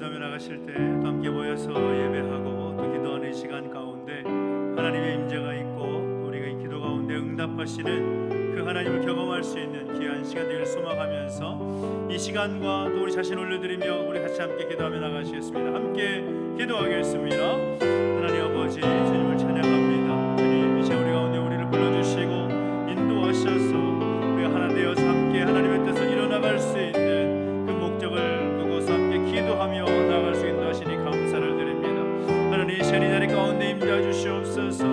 기도하며 나가실 때 또 함께 모여서 예배하고 또 기도하는 시간 가운데 하나님의 임재가 있고 또 우리가 이 기도 가운데 응답하시는 그 하나님을 경험할 수 있는 귀한 시간 되기를 소망하면서 이 시간과 또 우리 자신 올려드리며 우리 같이 함께 기도하며 나가시겠습니다. 함께 기도하겠습니다. 하나님 아버지, 주님을 찬양합니다. 주님, 이제 우리 가운데 우리를 불러주시고 인도하셔서 우리가 하나 되어서 함께 하나님의 뜻을 이뤄나갈 수 있는 그 목적을 두고서 함께 기도하며 나아갈 수 인도하시니 감사를 드립니다. 하나님, 이 자리 가운데 임재해 주시옵소서.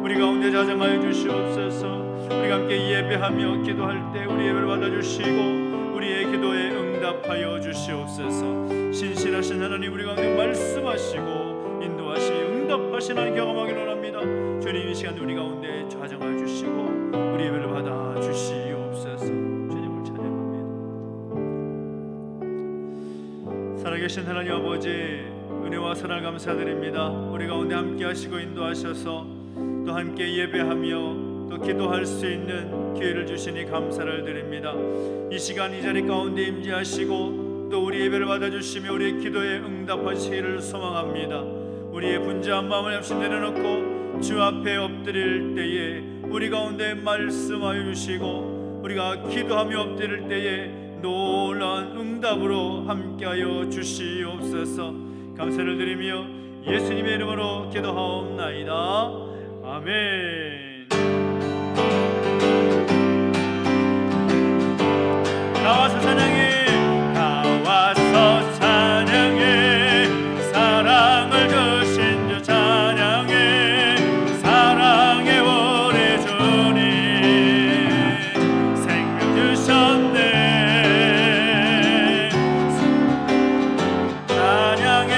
우리 가운데 자정하여 주시옵소서. 우리가 함께 예배하며 기도할 때 우리 예배를 받아주시고 우리의 기도에 응답하여 주시옵소서. 신실하신 하나님, 우리 가운데 말씀하시고 인도하시며 응답하신 하나님 경험하기를 원합니다. 주님, 이 시간 우리 가운데 좌정하여 주시고 우리 예배를 받아 주시옵소서. 주님을 찬양합니다. 살아계신 하나님 아버지, 은혜와 사랑을 감사드립니다. 우리 가운데 함께 하시고 인도하셔서 또 함께 예배하며 또 기도할 수 있는 기회를 주시니 감사를 드립니다. 이 시간 이 자리 가운데 임재하시고 또 우리 예배를 받아주시며 우리의 기도에 응답하시기를 소망합니다. 우리의 분주한 마음을 없이 내려놓고 주 앞에 엎드릴 때에 우리 가운데 말씀하여 주시고 우리가 기도하며 엎드릴 때에 놀라운 응답으로 함께하여 주시옵소서. 감사를 드리며 예수님의 이름으로 기도하옵나이다. 아멘. 나와서 찬양해, 나와서 찬양해, 사랑을 주신 주 찬양해, 사랑의 우리 주님 생명 주셨네. 찬양해,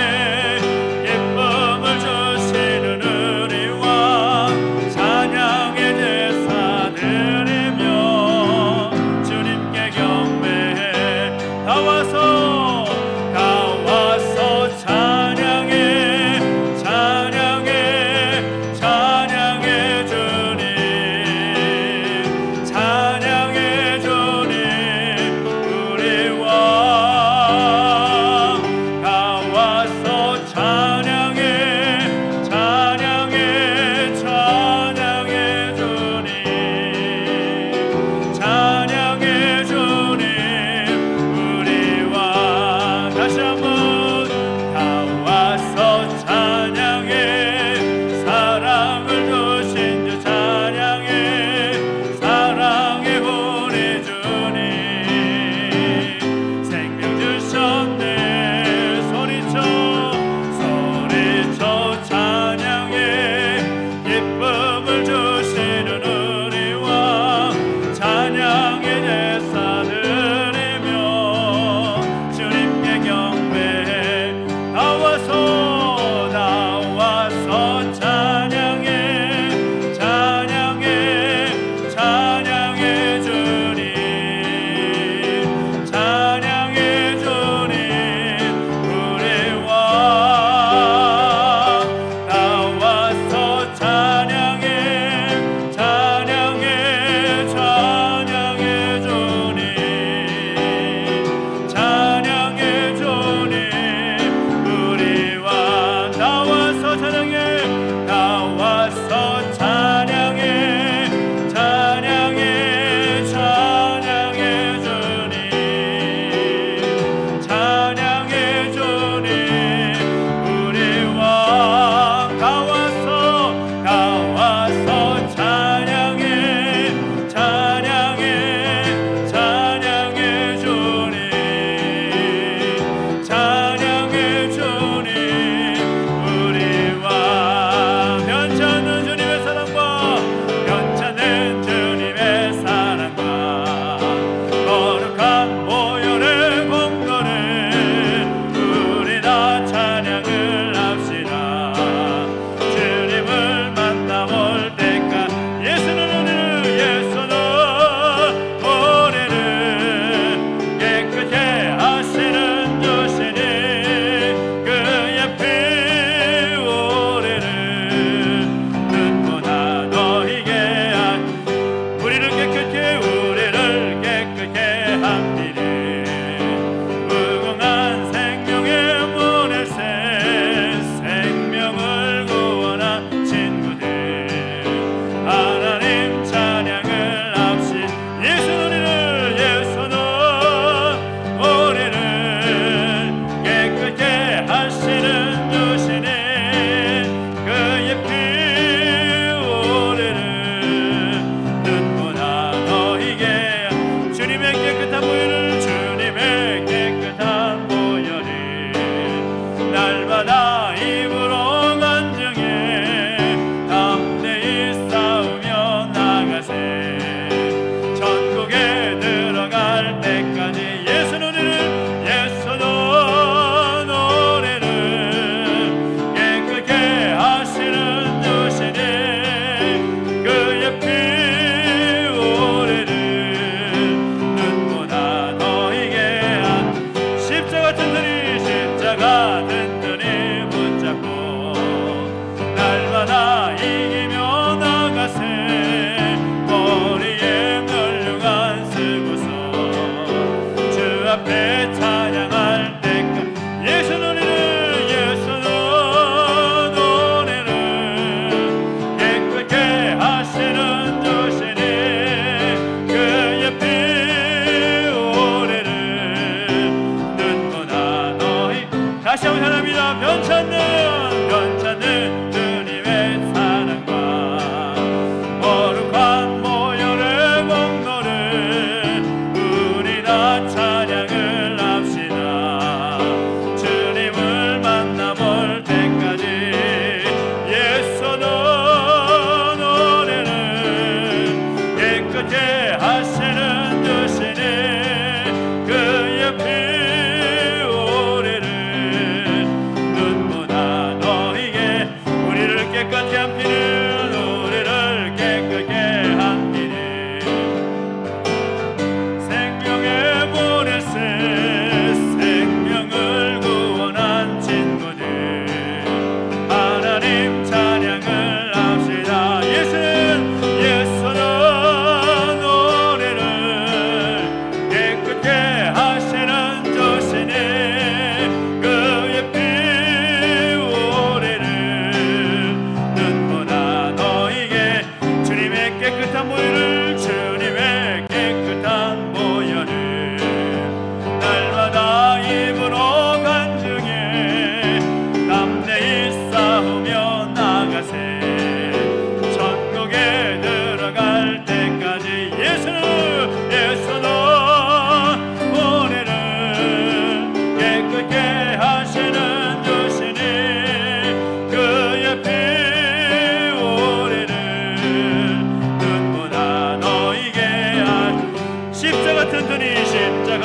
예쁨을 주시는 우리 왕 찬양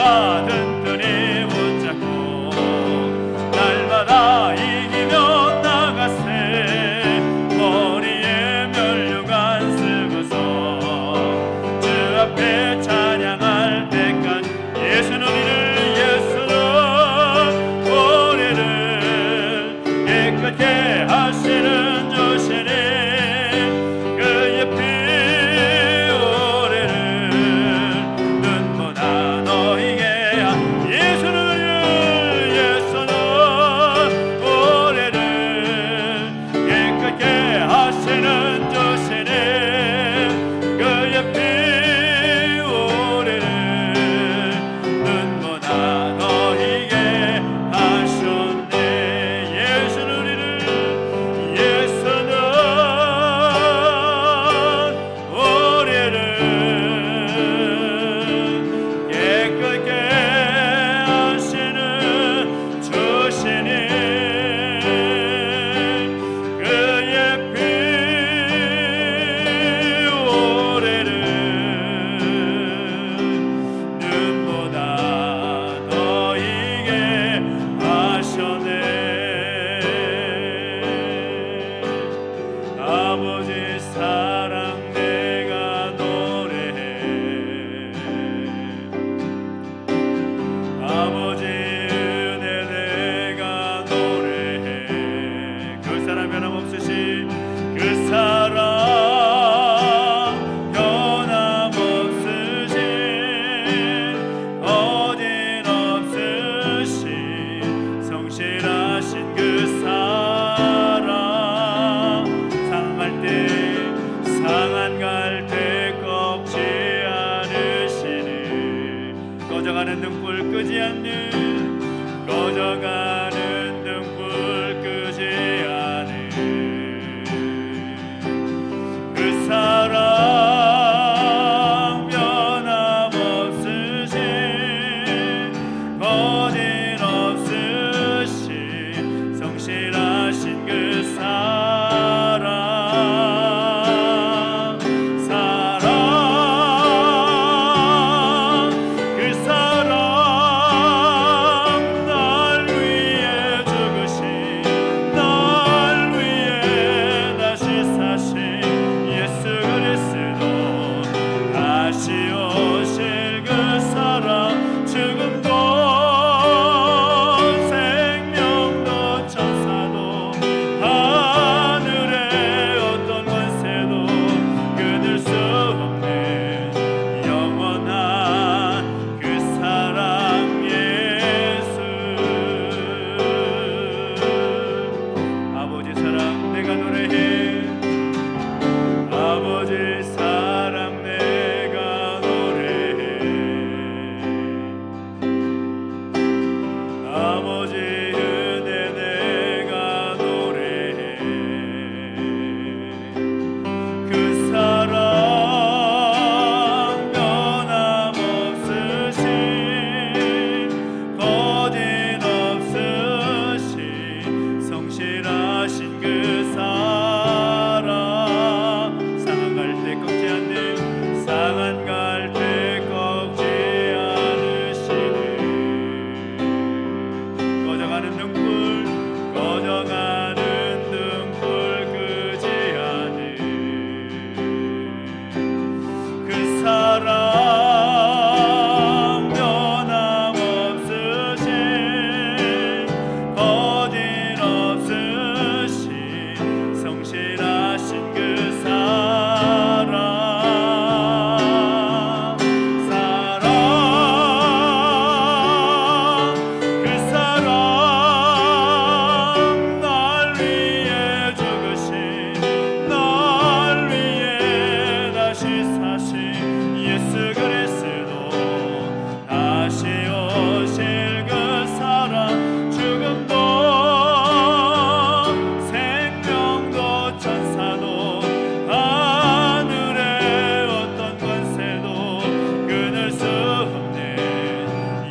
내가 든든히 붙잡고 날마다 이기며 나가세. 머리에 면류관 쓰고서 주 앞에 찬양할 때까지 예수는 우리를 깨끗게 하시는 주시니 그의 피 우리를 눈보다 너희게 예수는 우리를 깨끗게 하시는 주시니 그의 피 우리를 눈보다 너희게 하셨네. 예수는 우리를 깨끗게 하시는 주시니 그의 피 우리를 눈보다 너희게 하셨네. 아버지 사랑 내가 노래해. 아버지 은혜 내가 노래해. 그 사랑 변함없으신 그 사랑 변함없으신 어딘없으신 성실하신 그 사랑 상할 때 상한 갈 때 꺾지 않으시니 꺼져가는 등불 끄지 않는 꺼져가는 등불 끄지 않은 그 사랑 변함없으신 거짓없으신 성실하신 그 사랑 그 사랑 날 위해 죽으신 날 위해 다시 사신 예수 그리스도 다시 오실 그 사랑 죽음도 생명도 천사도 하늘의 어떤 권세도 끊을 수 없는 영원한 그 사랑 예수. 아버지 사랑 내가 노래해. 아버지 사랑 내가 노래해. 아버지 은혜 내가 노래해. 그 사랑 변함없으신 거짓없으신 성실하신 그 사랑 상한 갈 때 꺾지 않는 상한 갈 때 꺾지 않으시는 꺼져가는 등불 끄지 않은 그 사랑 변함없으신 거짓없으신 성실하신 그 사랑 그 사랑 날 위해 죽으신 날 위해 다시 사신 예수 그리스도 다시 오실 그 사랑 죽음도 생명도 천사도 하늘의 어떤 권세도 끊을 수 없는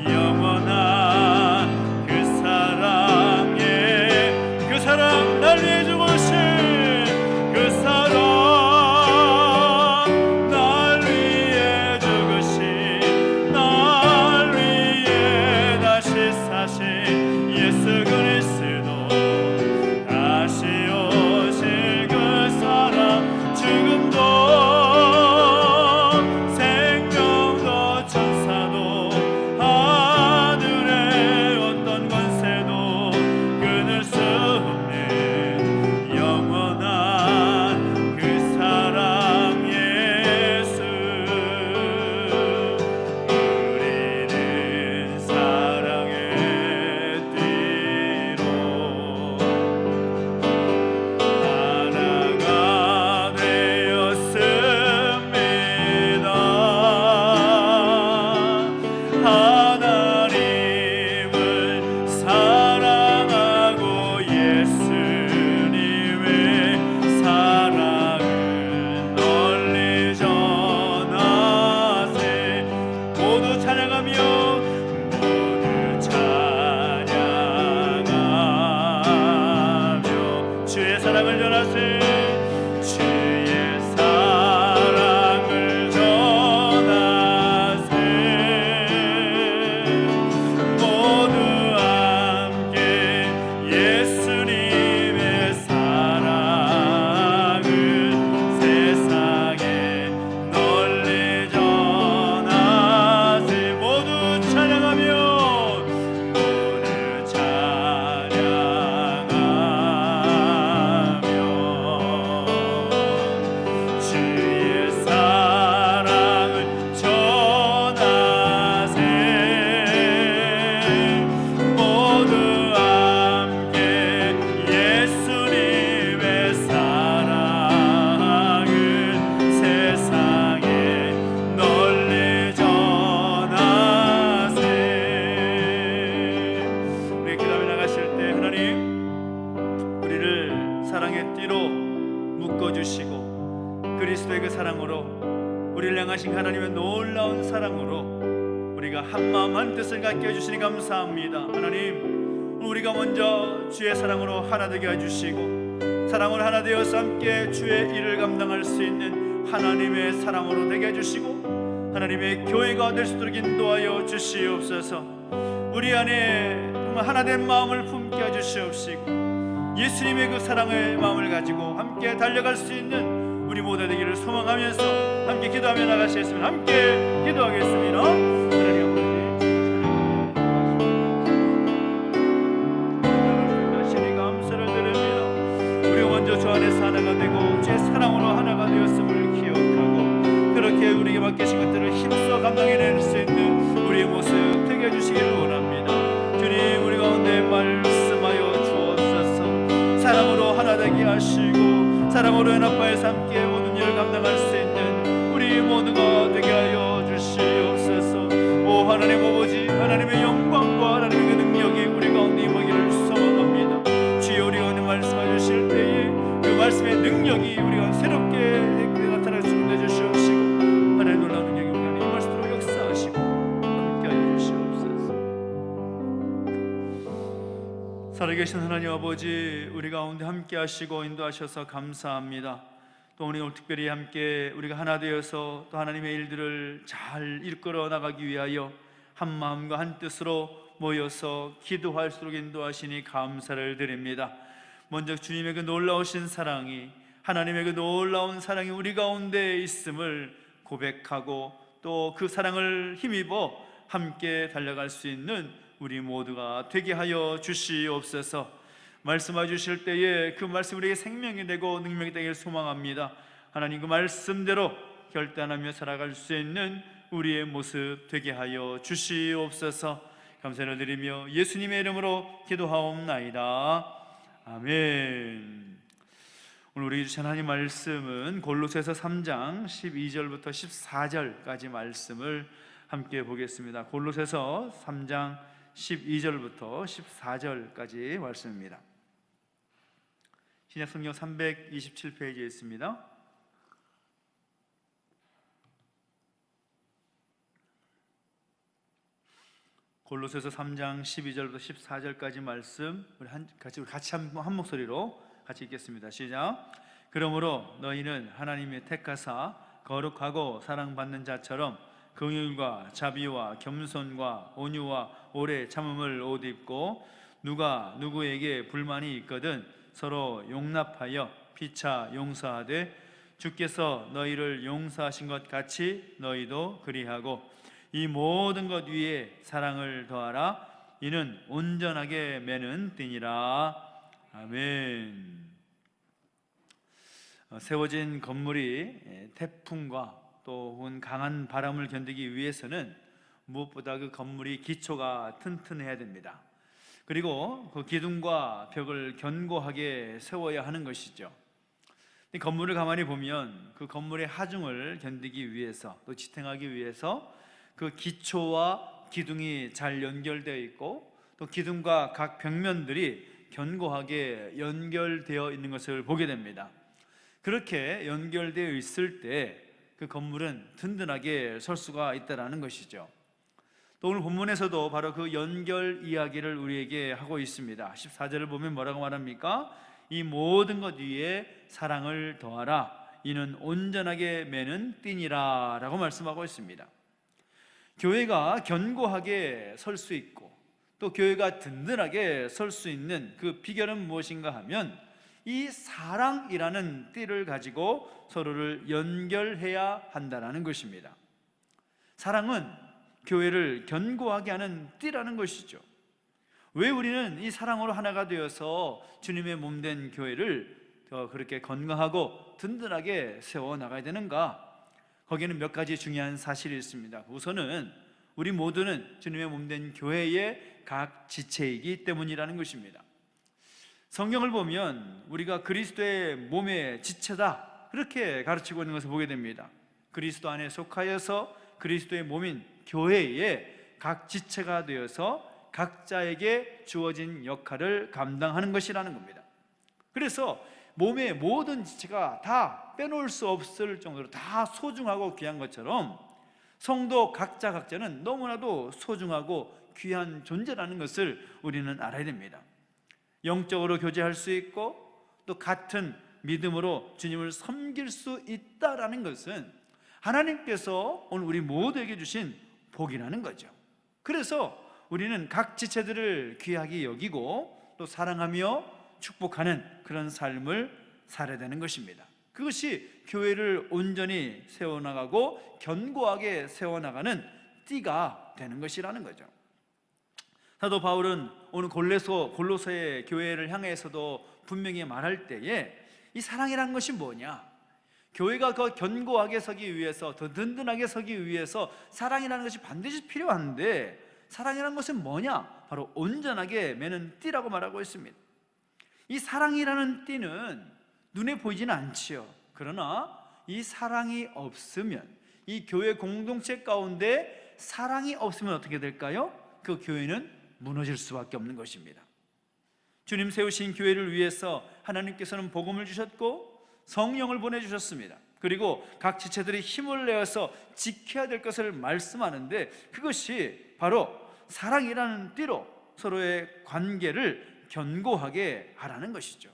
영원한 그 사랑의 그 사랑 날 위해 죽으신 그 사랑 날 위해 죽으신 우리를 향하신 하나님의 놀라운 사랑으로 우리가 한마음 한뜻을 갖게 해주시니 감사합니다. 하나님, 우리가 먼저 주의 사랑으로 하나 되게 해주시고 사랑으로 하나 되어서 함께 주의 일을 감당할 수 있는 하나님의 사랑으로 되게 해주시고 하나님의 교회가 될 수 있도록 인도하여 주시옵소서. 우리 안에 정말 하나된 마음을 품게 해주시옵시고 예수님의 그 사랑의 마음을 가지고 함께 달려갈 수 있는 우리 모두 되기를 소망하면서 함께 기도하며 나가시겠습니다. 함께 기도하겠습니다. 하나님 아버지, 다시 감사를 드립니다. 우리가 먼저 주 안에서 하나가 되고 주의 사랑으로 하나가 되었음을 기억하고 그렇게 우리에게 맡기신 것들을 힘써 감당해낼 수 있는 우리의 모습 되게 해주시기를 원합니다. 주님, 우리 가운데 말씀하여 주옵소서. 사랑으로 하나 되게 하시고 사랑으로 연합하여서 함께 모든 일을 감당할 수 있는 우리 모두가 되게 하여 주시옵소서. 오 하나님 아버지, 하나님의 영광과 하나님의 그 능력이 우리 가운데 임하기를 소망합니다. 주여, 우리 가운데 말씀해 주실 때에 그 말씀의 능력이 우리 가운데 새롭게 나타날 수 있게 해주시옵시고 하나님의 놀라운 능력이 우리 가운데 임할 수 있도록 역사하시고 함께 하여 주시옵소서. 살아계신 하나님 아버지, 우리 가운데 함께 하시고 인도하셔서 감사합니다. 또 오늘 특별히 함께 우리가 하나 되어서 또 하나님의 일들을 잘 이끌어 나가기 위하여 한 마음과 한 뜻으로 모여서 기도할 수 있도록 인도하시니 감사를 드립니다. 먼저 주님의 그 놀라우신 사랑이, 하나님의 그 놀라운 사랑이 우리 가운데 있음을 고백하고 또 그 사랑을 힘입어 함께 달려갈 수 있는 우리 모두가 되게 하여 주시옵소서. 말씀해 주실 때에 그 말씀 우리에게 생명이 되고 능력이 되기를 소망합니다. 하나님, 그 말씀대로 결단하며 살아갈 수 있는 우리의 모습 되게 하여 주시옵소서. 감사를 드리며 예수님의 이름으로 기도하옵나이다. 아멘. 오늘 우리 주신 하나님 말씀은 골로새서 3장 12절부터 14절까지 말씀을 함께 보겠습니다. 골로새서 3장 12절부터 14절까지 말씀입니다. 신약성경 327페이지에 있습니다. 골로새서 3장 12절부터 14절까지 말씀 우리 같이 한 목소리로 같이 읽겠습니다. 시작. 그러므로 너희는 하나님의 택하사 거룩하고 사랑받는 자처럼 긍휼과 자비와 겸손과 온유와 오래 참음을 옷 입고 누가 누구에게 불만이 있거든 서로 용납하여 피차 용서하되 주께서 너희를 용서하신 것 같이 너희도 그리하고 이 모든 것 위에 사랑을 더하라. 이는 온전하게 매는 띠니라. 아멘. 세워진 건물이 태풍과 또 혹은 강한 바람을 견디기 위해서는 무엇보다 그 건물이 기초가 튼튼해야 됩니다. 그리고 그 기둥과 벽을 견고하게 세워야 하는 것이죠. 건물을 가만히 보면 그 건물의 하중을 견디기 위해서 또 지탱하기 위해서 그 기초와 기둥이 잘 연결되어 있고 또 기둥과 각 벽면들이 견고하게 연결되어 있는 것을 보게 됩니다. 그렇게 연결되어 있을 때 그 건물은 든든하게 설 수가 있다는 것이죠. 또 오늘 본문에서도 바로 그 연결 이야기를 우리에게 하고 있습니다. 14절을 보면 뭐라고 말합니까? 이 모든 것 위에 사랑을 더하라. 이는 온전하게 매는 띠니라 라고 말씀하고 있습니다. 교회가 견고하게 설 수 있고 또 교회가 든든하게 설 수 있는 그 비결은 무엇인가 하면 이 사랑이라는 띠를 가지고 서로를 연결해야 한다는 것입니다. 사랑은 교회를 견고하게 하는 띠라는 것이죠. 왜 우리는 이 사랑으로 하나가 되어서 주님의 몸된 교회를 그렇게 건강하고 든든하게 세워나가야 되는가? 거기에는 몇 가지 중요한 사실이 있습니다. 우선은 우리 모두는 주님의 몸된 교회의 각 지체이기 때문이라는 것입니다. 성경을 보면 우리가 그리스도의 몸의 지체다 그렇게 가르치고 있는 것을 보게 됩니다. 그리스도 안에 속하여서 그리스도의 몸인 교회의 각 지체가 되어서 각자에게 주어진 역할을 감당하는 것이라는 겁니다. 그래서 몸의 모든 지체가 다 빼놓을 수 없을 정도로 다 소중하고 귀한 것처럼 성도 각자는 너무나도 소중하고 귀한 존재라는 것을 우리는 알아야 됩니다. 영적으로 교제할 수 있고 또 같은 믿음으로 주님을 섬길 수 있다라는 것은 하나님께서 오늘 우리 모두에게 주신 복이라는 거죠. 그래서 우리는 각 지체들을 귀하게 여기고 또 사랑하며 축복하는 그런 삶을 살아야 되는 것입니다. 그것이 교회를 온전히 세워나가고 견고하게 세워나가는 띠가 되는 것이라는 거죠. 사도 바울은 오늘 골로새의 교회를 향해서도 분명히 말할 때에 이 사랑이라는 것이 뭐냐, 교회가 더 견고하게 서기 위해서, 더 든든하게 서기 위해서 사랑이라는 것이 반드시 필요한데, 사랑이라는 것은 뭐냐? 바로 온전하게 매는 띠라고 말하고 있습니다. 이 사랑이라는 띠는 눈에 보이지는 않지요. 그러나 이 사랑이 없으면, 이 교회 공동체 가운데 사랑이 없으면 어떻게 될까요? 그 교회는 무너질 수밖에 없는 것입니다. 주님 세우신 교회를 위해서 하나님께서는 복음을 주셨고 성령을 보내주셨습니다. 그리고 각 지체들이 힘을 내어서 지켜야 될 것을 말씀하는데, 그것이 바로 사랑이라는 띠로 서로의 관계를 견고하게 하라는 것이죠.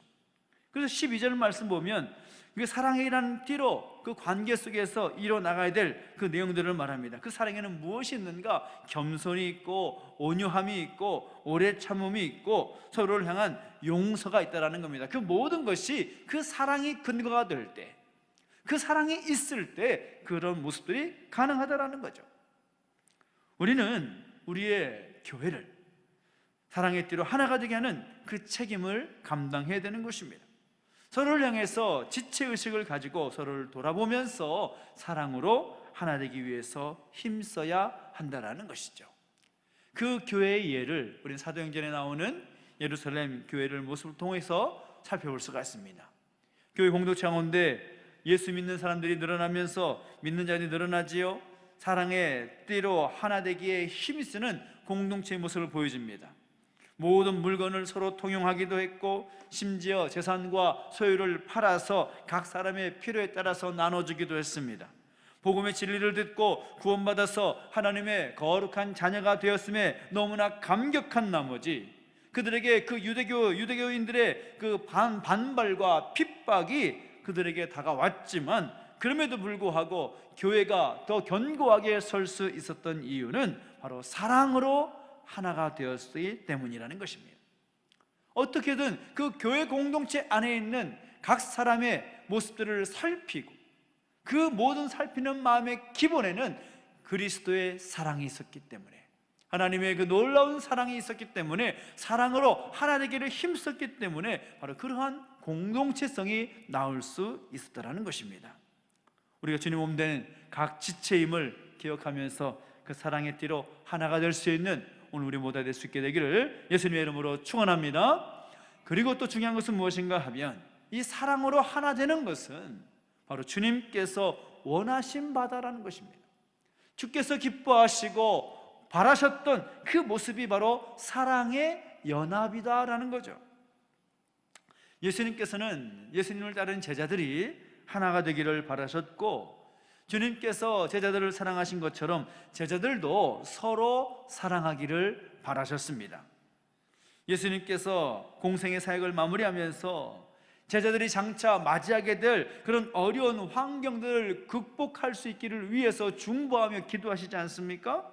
그래서 12절 말씀 보면 그 사랑이라는 띠로 그 관계 속에서 이뤄나가야 될 그 내용들을 말합니다. 그 사랑에는 무엇이 있는가? 겸손이 있고 온유함이 있고 오래 참음이 있고 서로를 향한 용서가 있다라는 겁니다. 그 모든 것이 그 사랑이 근거가 될 때, 그 사랑이 있을 때 그런 모습들이 가능하다라는 거죠. 우리는 우리의 교회를 사랑의 띠로 하나가 되게 하는 그 책임을 감당해야 되는 것입니다. 서로를 향해서 지체의식을 가지고 서로를 돌아보면서 사랑으로 하나 되기 위해서 힘써야 한다는 것이죠. 그 교회의 예를 우리는 사도행전에 나오는 예루살렘 교회를 모습을 통해서 살펴볼 수가 있습니다. 교회 공동체 가운데 예수 믿는 사람들이 늘어나면서 믿는 자들이 늘어나지요. 사랑의 띠로 하나 되기에 힘이 쓰는 공동체의 모습을 보여줍니다. 모든 물건을 서로 통용하기도 했고 심지어 재산과 소유를 팔아서 각 사람의 필요에 따라서 나눠주기도 했습니다. 복음의 진리를 듣고 구원받아서 하나님의 거룩한 자녀가 되었음에 너무나 감격한 나머지 그들에게 그 유대교인들의 그 반발과 핍박이 그들에게 다가왔지만, 그럼에도 불구하고 교회가 더 견고하게 설 수 있었던 이유는 바로 사랑으로 하나가 되었기 때문이라는 것입니다. 어떻게든 그 교회 공동체 안에 있는 각 사람의 모습들을 살피고 그 모든 살피는 마음의 기본에는 그리스도의 사랑이 있었기 때문에, 하나님의 그 놀라운 사랑이 있었기 때문에, 사랑으로 하나 되기를 힘썼기 때문에 바로 그러한 공동체성이 나올 수 있었다는 것입니다. 우리가 주님 몸 된 각 지체임을 기억하면서 그 사랑의 띠로 하나가 될 수 있는 오늘 우리 모두가 될 수 있게 되기를 예수님의 이름으로 축원합니다. 그리고 또 중요한 것은 무엇인가 하면, 이 사랑으로 하나 되는 것은 바로 주님께서 원하신 바다라는 것입니다. 주께서 기뻐하시고 바라셨던 그 모습이 바로 사랑의 연합이다라는 거죠. 예수님께서는 예수님을 따른 제자들이 하나가 되기를 바라셨고, 주님께서 제자들을 사랑하신 것처럼 제자들도 서로 사랑하기를 바라셨습니다. 예수님께서 공생의 사역을 마무리하면서 제자들이 장차 맞이하게 될 그런 어려운 환경들을 극복할 수 있기를 위해서 중보하며 기도하시지 않습니까?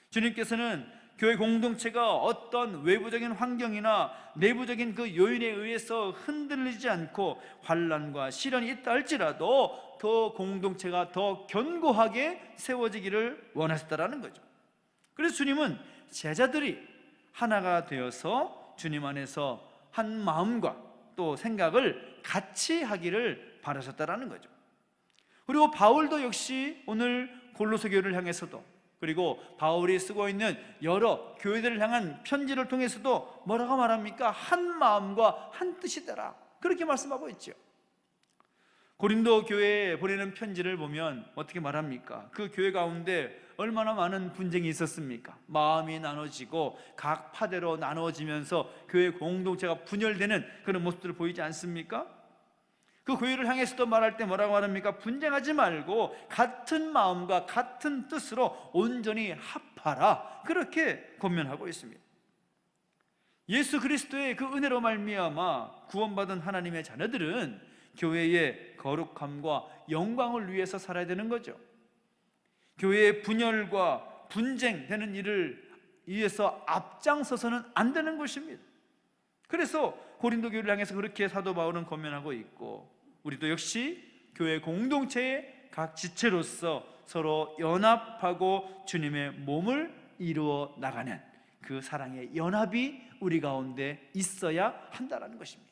주님께서는 교회 공동체가 어떤 외부적인 환경이나 내부적인 그 요인에 의해서 흔들리지 않고 환난과 시련이 있다 할지라도 더 공동체가 더 견고하게 세워지기를 원하셨다라는 거죠. 그래서 주님은 제자들이 하나가 되어서 주님 안에서 한 마음과 또 생각을 같이 하기를 바라셨다라는 거죠. 그리고 바울도 역시 오늘 골로새 교회를 향해서도, 그리고 바울이 쓰고 있는 여러 교회들을 향한 편지를 통해서도 뭐라고 말합니까? 한 마음과 한 뜻이더라, 그렇게 말씀하고 있죠. 고린도 교회에 보내는 편지를 보면 어떻게 말합니까? 그 교회 가운데 얼마나 많은 분쟁이 있었습니까? 마음이 나눠지고 각 파대로 나눠지면서 교회 공동체가 분열되는 그런 모습들을 보이지 않습니까? 그 교회를 향해서도 말할 때 뭐라고 말합니까? 분쟁하지 말고 같은 마음과 같은 뜻으로 온전히 합하라, 그렇게 권면하고 있습니다. 예수 그리스도의 그 은혜로 말미암아 구원받은 하나님의 자녀들은 교회의 거룩함과 영광을 위해서 살아야 되는 거죠. 교회의 분열과 분쟁되는 일을 위해서 앞장서서는 안 되는 것입니다. 그래서 고린도 교회를 향해서 그렇게 사도 바울은 권면하고 있고, 우리도 역시 교회 공동체의 각 지체로서 서로 연합하고 주님의 몸을 이루어 나가는 그 사랑의 연합이 우리 가운데 있어야 한다는 것입니다.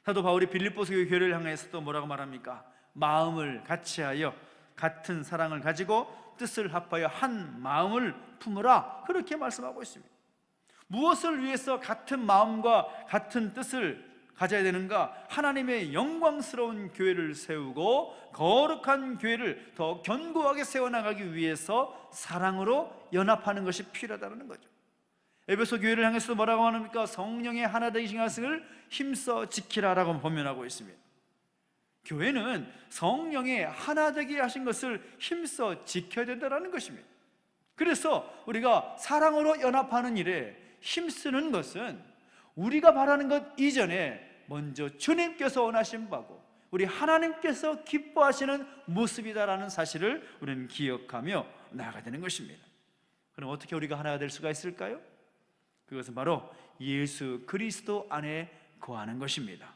사도 바울이 빌립보서 교회를 향해서도 뭐라고 말합니까? 마음을 같이하여 같은 사랑을 가지고 뜻을 합하여 한 마음을 품으라, 그렇게 말씀하고 있습니다. 무엇을 위해서 같은 마음과 같은 뜻을 가져야 되는가? 하나님의 영광스러운 교회를 세우고 거룩한 교회를 더 견고하게 세워나가기 위해서 사랑으로 연합하는 것이 필요하다는 거죠. 에베소 교회를 향해서 뭐라고 합니까? 성령의 하나 되신 것을 힘써 지키라라고 권면하고 있습니다. 교회는 성령의 하나 되게 하신 것을 힘써 지켜야 된다는 것입니다. 그래서 우리가 사랑으로 연합하는 일에 힘쓰는 것은 우리가 바라는 것 이전에 먼저 주님께서 원하신 바고 우리 하나님께서 기뻐하시는 모습이다라는 사실을 우리는 기억하며 나아가야 되는 것입니다. 그럼 어떻게 우리가 하나가 될 수가 있을까요? 그것은 바로 예수 그리스도 안에 거하는 것입니다.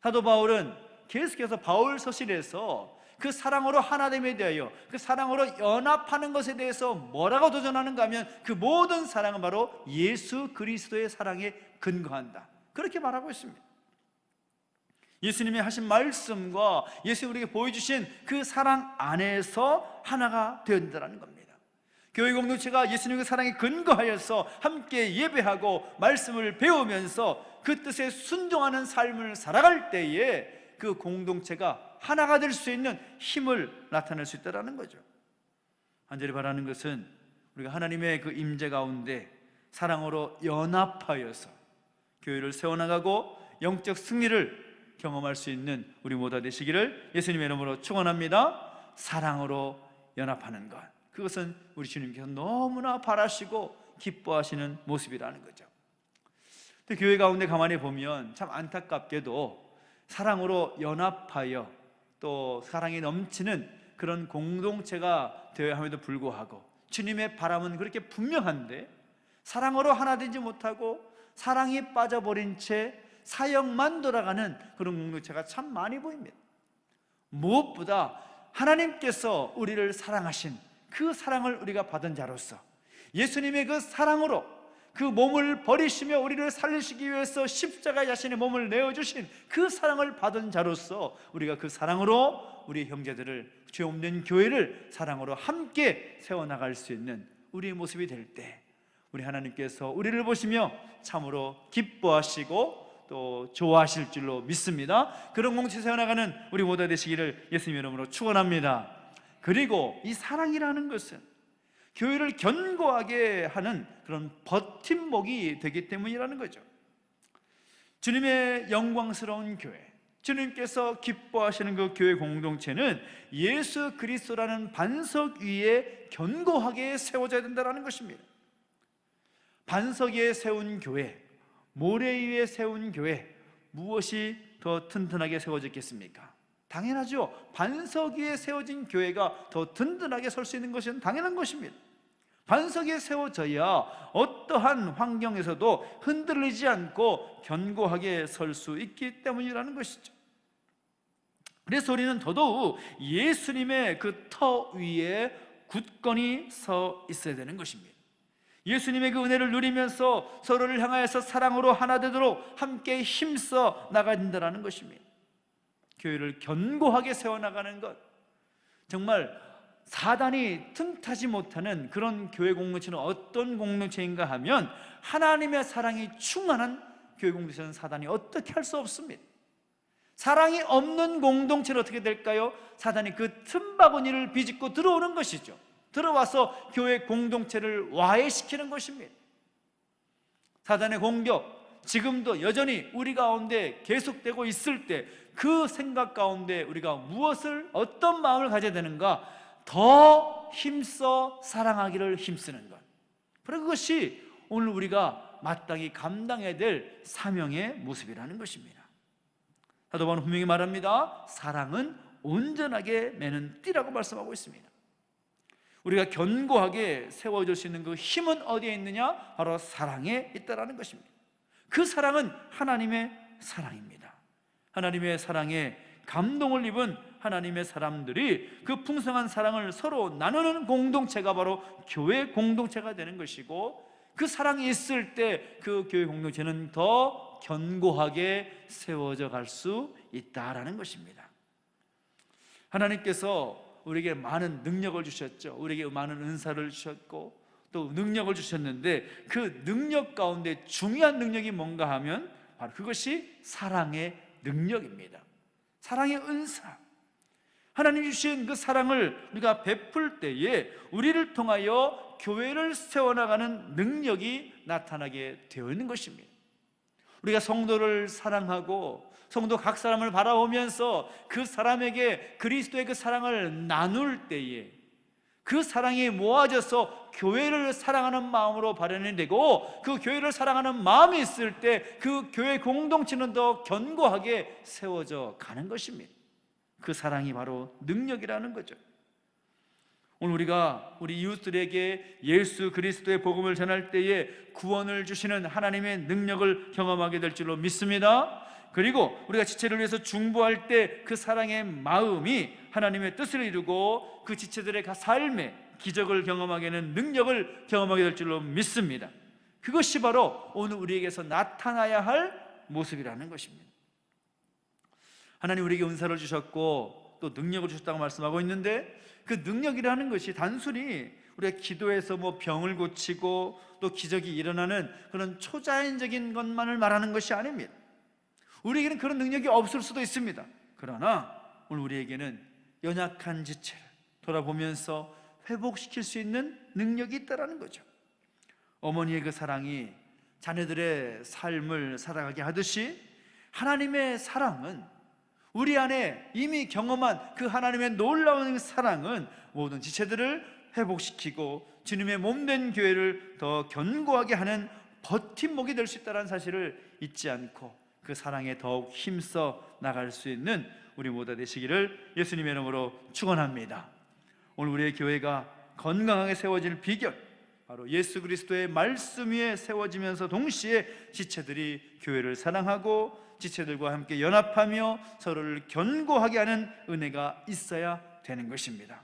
사도 바울은 계속해서 바울 서신에서 그 사랑으로 하나됨에 대하여, 그 사랑으로 연합하는 것에 대해서 뭐라고 도전하는가 하면 그 모든 사랑은 바로 예수 그리스도의 사랑에 근거한다, 그렇게 말하고 있습니다. 예수님이 하신 말씀과 예수님이 우리에게 보여주신 그 사랑 안에서 하나가 되어진다는 겁니다. 교회 공동체가 예수님의 사랑에 근거하여서 함께 예배하고 말씀을 배우면서 그 뜻에 순종하는 삶을 살아갈 때에 그 공동체가 하나가 될 수 있는 힘을 나타낼 수 있다는 거죠. 간절히 바라는 것은 우리가 하나님의 그 임재 가운데 사랑으로 연합하여서 교회를 세워나가고 영적 승리를 경험할 수 있는 우리 모두가 되시기를 예수님의 이름으로 축원합니다. 사랑으로 연합하는 것, 그것은 우리 주님께서 너무나 바라시고 기뻐하시는 모습이라는 거죠. 교회 가운데 가만히 보면 참 안타깝게도 사랑으로 연합하여 또 사랑이 넘치는 그런 공동체가 되어야 함에도 불구하고 주님의 바람은 그렇게 분명한데 사랑으로 하나 되지 못하고 사랑이 빠져버린 채 사역만 돌아가는 그런 공동체가 참 많이 보입니다. 무엇보다 하나님께서 우리를 사랑하신 그 사랑을 우리가 받은 자로서 예수님의 그 사랑으로 그 몸을 버리시며 우리를 살리시기 위해서 십자가에 자신의 몸을 내어주신 그 사랑을 받은 자로서 우리가 그 사랑으로 우리 형제들을, 죄 없는 교회를 사랑으로 함께 세워나갈 수 있는 우리의 모습이 될 때 우리 하나님께서 우리를 보시며 참으로 기뻐하시고 또 좋아하실 줄로 믿습니다. 그런 공동체 세워나가는 우리 모두 되시기를 예수님의 이름으로 축원합니다. 그리고 이 사랑이라는 것은 교회를 견고하게 하는 그런 버팀목이 되기 때문이라는 거죠. 주님의 영광스러운 교회, 주님께서 기뻐하시는 그 교회 공동체는 예수 그리스도라는 반석 위에 견고하게 세워져야 된다는 것입니다. 반석 위에 세운 교회, 모래 위에 세운 교회, 무엇이 더 튼튼하게 세워졌겠습니까? 당연하죠. 반석 위에 세워진 교회가 더 든든하게 설 수 있는 것은 당연한 것입니다. 반석 위에 세워져야 어떠한 환경에서도 흔들리지 않고 견고하게 설 수 있기 때문이라는 것이죠. 그래서 우리는 더더욱 예수님의 그 터 위에 굳건히 서 있어야 되는 것입니다. 예수님의 그 은혜를 누리면서 서로를 향하여서 사랑으로 하나 되도록 함께 힘써 나가야 된다는 것입니다. 교회를 견고하게 세워나가는 것, 정말 사단이 틈타지 못하는 그런 교회 공동체는 어떤 공동체인가 하면 하나님의 사랑이 충만한 교회 공동체는 사단이 어떻게 할 수 없습니다. 사랑이 없는 공동체는 어떻게 될까요? 사단이 그 틈바구니를 비집고 들어오는 것이죠. 들어와서 교회 공동체를 와해시키는 것입니다. 사단의 공격, 지금도 여전히 우리 가운데 계속되고 있을 때 그 생각 가운데 우리가 무엇을, 어떤 마음을 가져야 되는가? 더 힘써 사랑하기를 힘쓰는 것. 바로 그것이 오늘 우리가 마땅히 감당해야 될 사명의 모습이라는 것입니다. 사도 바울은 분명히 말합니다. 사랑은 온전하게 매는 띠라고 말씀하고 있습니다. 우리가 견고하게 세워줄 수 있는 그 힘은 어디에 있느냐? 바로 사랑에 있다라는 것입니다. 그 사랑은 하나님의 사랑입니다. 하나님의 사랑에 감동을 입은 하나님의 사람들이 그 풍성한 사랑을 서로 나누는 공동체가 바로 교회 공동체가 되는 것이고, 그 사랑이 있을 때 그 교회 공동체는 더 견고하게 세워져 갈 수 있다라는 것입니다. 하나님께서 우리에게 많은 능력을 주셨죠. 우리에게 많은 은사를 주셨고 또 능력을 주셨는데, 그 능력 가운데 중요한 능력이 뭔가 하면 바로 그것이 사랑의 능력입니다. 사랑의 은사. 하나님 주신 그 사랑을 우리가 베풀 때에 우리를 통하여 교회를 세워나가는 능력이 나타나게 되어 있는 것입니다. 우리가 성도를 사랑하고 성도 각 사람을 바라보면서 그 사람에게 그리스도의 그 사랑을 나눌 때에 그 사랑이 모아져서 교회를 사랑하는 마음으로 발현이 되고, 그 교회를 사랑하는 마음이 있을 때 그 교회 공동체는 더 견고하게 세워져 가는 것입니다. 그 사랑이 바로 능력이라는 거죠. 오늘 우리가 우리 이웃들에게 예수 그리스도의 복음을 전할 때에 구원을 주시는 하나님의 능력을 경험하게 될 줄로 믿습니다. 그리고 우리가 지체를 위해서 중보할 때 그 사랑의 마음이 하나님의 뜻을 이루고 그 지체들의 삶에 기적을 경험하게 하는 능력을 경험하게 될 줄로 믿습니다. 그것이 바로 오늘 우리에게서 나타나야 할 모습이라는 것입니다. 하나님 우리에게 은사를 주셨고 또 능력을 주셨다고 말씀하고 있는데, 그 능력이라는 것이 단순히 우리가 기도해서 병을 고치고 또 기적이 일어나는 그런 초자연적인 것만을 말하는 것이 아닙니다. 우리에게는 그런 능력이 없을 수도 있습니다. 그러나 오늘 우리에게는 연약한 지체를 돌아보면서 회복시킬 수 있는 능력이 있다는 거죠. 어머니의 그 사랑이 자녀들의 삶을 살아가게 하듯이, 하나님의 사랑은 우리 안에 이미 경험한 그 하나님의 놀라운 사랑은 모든 지체들을 회복시키고 주님의 몸된 교회를 더 견고하게 하는 버팀목이 될 수 있다는 사실을 잊지 않고 그 사랑에 더욱 힘써 나갈 수 있는 우리 모두 되시기를 예수님의 이름으로 축원합니다. 오늘 우리의 교회가 건강하게 세워질 비결, 바로 예수 그리스도의 말씀 위에 세워지면서 동시에 지체들이 교회를 사랑하고 지체들과 함께 연합하며 서로를 견고하게 하는 은혜가 있어야 되는 것입니다.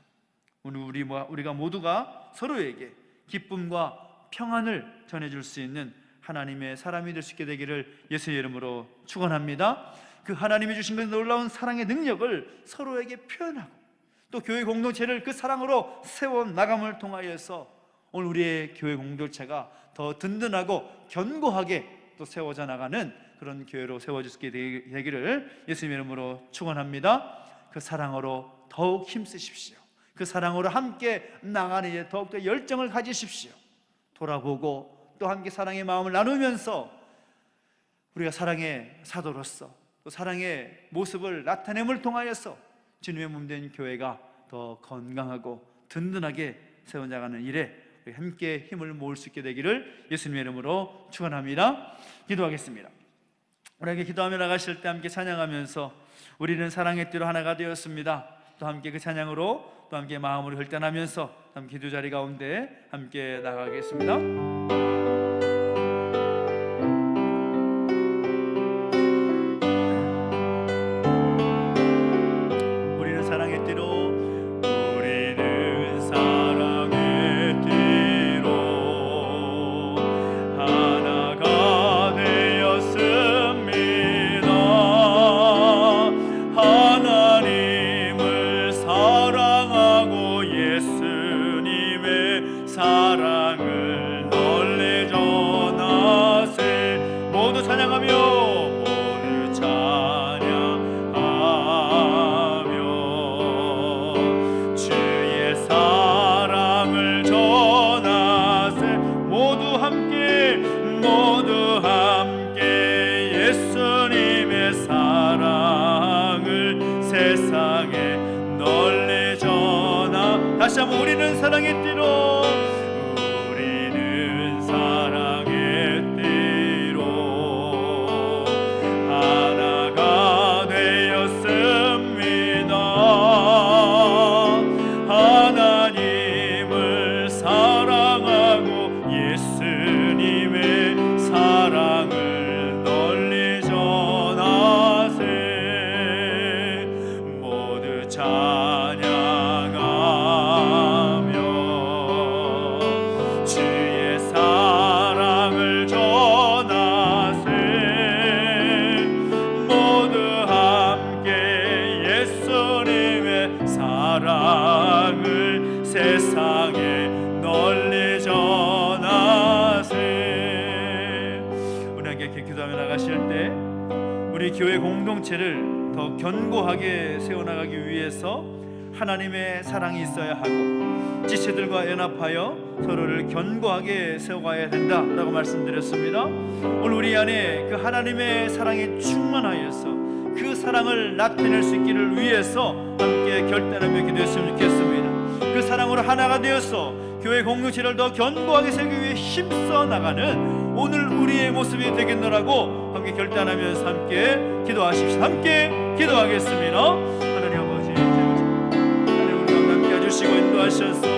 오늘 우리가 모두가 서로에게 기쁨과 평안을 전해줄 수 있는 하나님의 사람이 될 수 있게 되기를 예수의 이름으로 축원합니다. 그 하나님이 주신 그 놀라운 사랑의 능력을 서로에게 표현하고 또 교회 공동체를 그 사랑으로 세워나감을 통하여서 오늘 우리의 교회 공동체가 더 든든하고 견고하게 또 세워져 나가는 그런 교회로 세워질 수 있게 되기를 예수님의 이름으로 축원합니다. 그 사랑으로 더욱 힘쓰십시오. 그 사랑으로 함께 나가는 일에 더욱더 열정을 가지십시오. 돌아보고 또 함께 사랑의 마음을 나누면서 우리가 사랑의 사도로서 또 사랑의 모습을 나타냄을 통하여서 주님의 몸된 교회가 더 건강하고 든든하게 세워나가는 일에 함께 힘을 모을 수 있게 되기를 예수님의 이름으로 축원합니다. 기도하겠습니다. 우리에게 기도하며 나가실 때 함께 찬양하면서 우리는 사랑의 띠로 하나가 되었습니다. 또 함께 그 찬양으로 또 함께 마음으로 결단하면서 함께 기도 자리 가운데 함께 나가겠습니다. 모두 함께 다시 한번 우리는 사랑의 띠로, 우리는 사랑의 띠로 하나가 되었습니다. 하나님을 사랑하고 예수님의 사랑을 널리 전하세. 모두 찬양하며 주의 사랑을 전하세. 모두 함께 예수님의 사랑을 세상에 널리 전하세. 우리 함께 이렇게 기도하며 나가실 때 우리 교회 공동체를 더 견고하게 세워나가기 위해서 하나님의 사랑이 있어야 하고 지체들과 연합하여 서로를 견고하게 세워가야 된다라고 말씀드렸습니다. 오늘 우리 안에 그 하나님의 사랑이 충만하여서 그 사랑을 나타낼 수 있기를 위해서 함께 결단하며 기도했으면 좋겠습니다. 그 사랑으로 하나가 되어서 교회 공동체를 더 견고하게 세우기 위해 힘써 나가는 오늘 우리의 모습이 되겠노라고 함께 결단하면서 함께 기도하십시오. 함께 기도하겠습니다. 하나님 아버지, 하나님 우리 가운데 함께 해주시고 인도하셔서